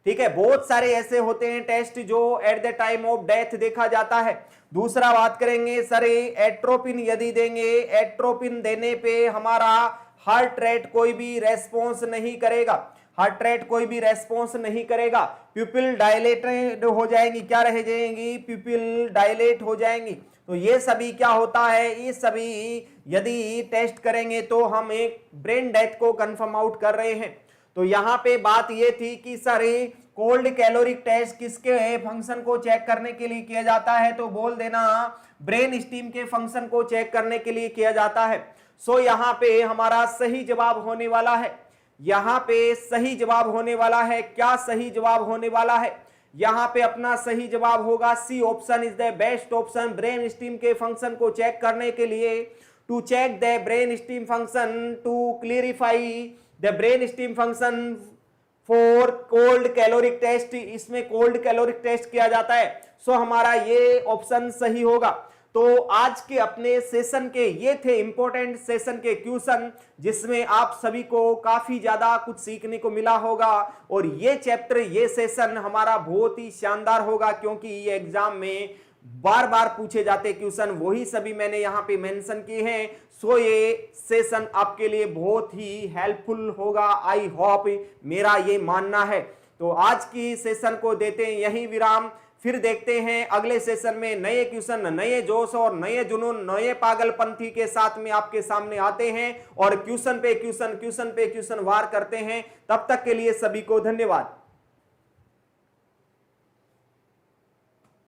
ठीक है। बहुत सारे ऐसे होते हैं टेस्ट जो at the time of death देखा जाता है। दूसरा बात करेंगे सर एट्रोपिन यदि देंगे, एट्रोपिन देने पे हमारा हार्ट रेट कोई भी रेस्पॉन्स नहीं करेगा, हार्ट रेट कोई भी रेस्पॉन्स नहीं करेगा, प्यूपिल डायलेटेड हो जाएंगी, क्या रह जाएंगी? प्यूपिल डायलेट हो जाएंगी। तो ये सभी क्या होता है? ये सभी यदि टेस्ट करेंगे तो हम एक ब्रेन डेथ को कंफर्म आउट कर रहे हैं। तो यहाँ पे बात ये थी कि सर कोल्ड कैलोरिक टेस्ट किसके फंक्शन को चेक करने के लिए किया जाता है? तो बोल देना ब्रेन स्टीम के फंक्शन को चेक करने के लिए किया जाता है। सो यहाँ पे हमारा सही जवाब होने वाला है, यहाँ पे सही जवाब होने वाला है। क्या सही जवाब होने वाला है? यहाँ पे अपना सही जवाब होगा C option is the best option. Brain stem के फंक्शन को चेक करने के लिए, to check the brain stem function, to clarify the brain stem function for cold caloric test, इसमें कोल्ड कैलोरिक टेस्ट किया जाता है। सो हमारा ये ऑप्शन सही होगा। तो आज के अपने सेशन के ये थे इंपॉर्टेंट सेशन के क्वेश्चन, जिसमें आप सभी को काफी ज्यादा कुछ सीखने को मिला होगा। और ये चैप्टर, ये सेशन हमारा बहुत ही शानदार होगा, क्योंकि ये एग्जाम में बार बार पूछे जाते क्वेश्चन वही सभी मैंने यहाँ पे मेंशन किए हैं। सो ये सेशन आपके लिए बहुत ही हेल्पफुल होगा, आई होप, मेरा ये मानना है। तो आज की सेशन को देते हैं यही विराम। फिर देखते हैं अगले सेशन में नए क्वेश्चन, नए जोश और नए जुनून, नए पागलपंथी के साथ में आपके सामने आते हैं और क्वेश्चन पे क्वेश्चन वार करते हैं। तब तक के लिए सभी को धन्यवाद।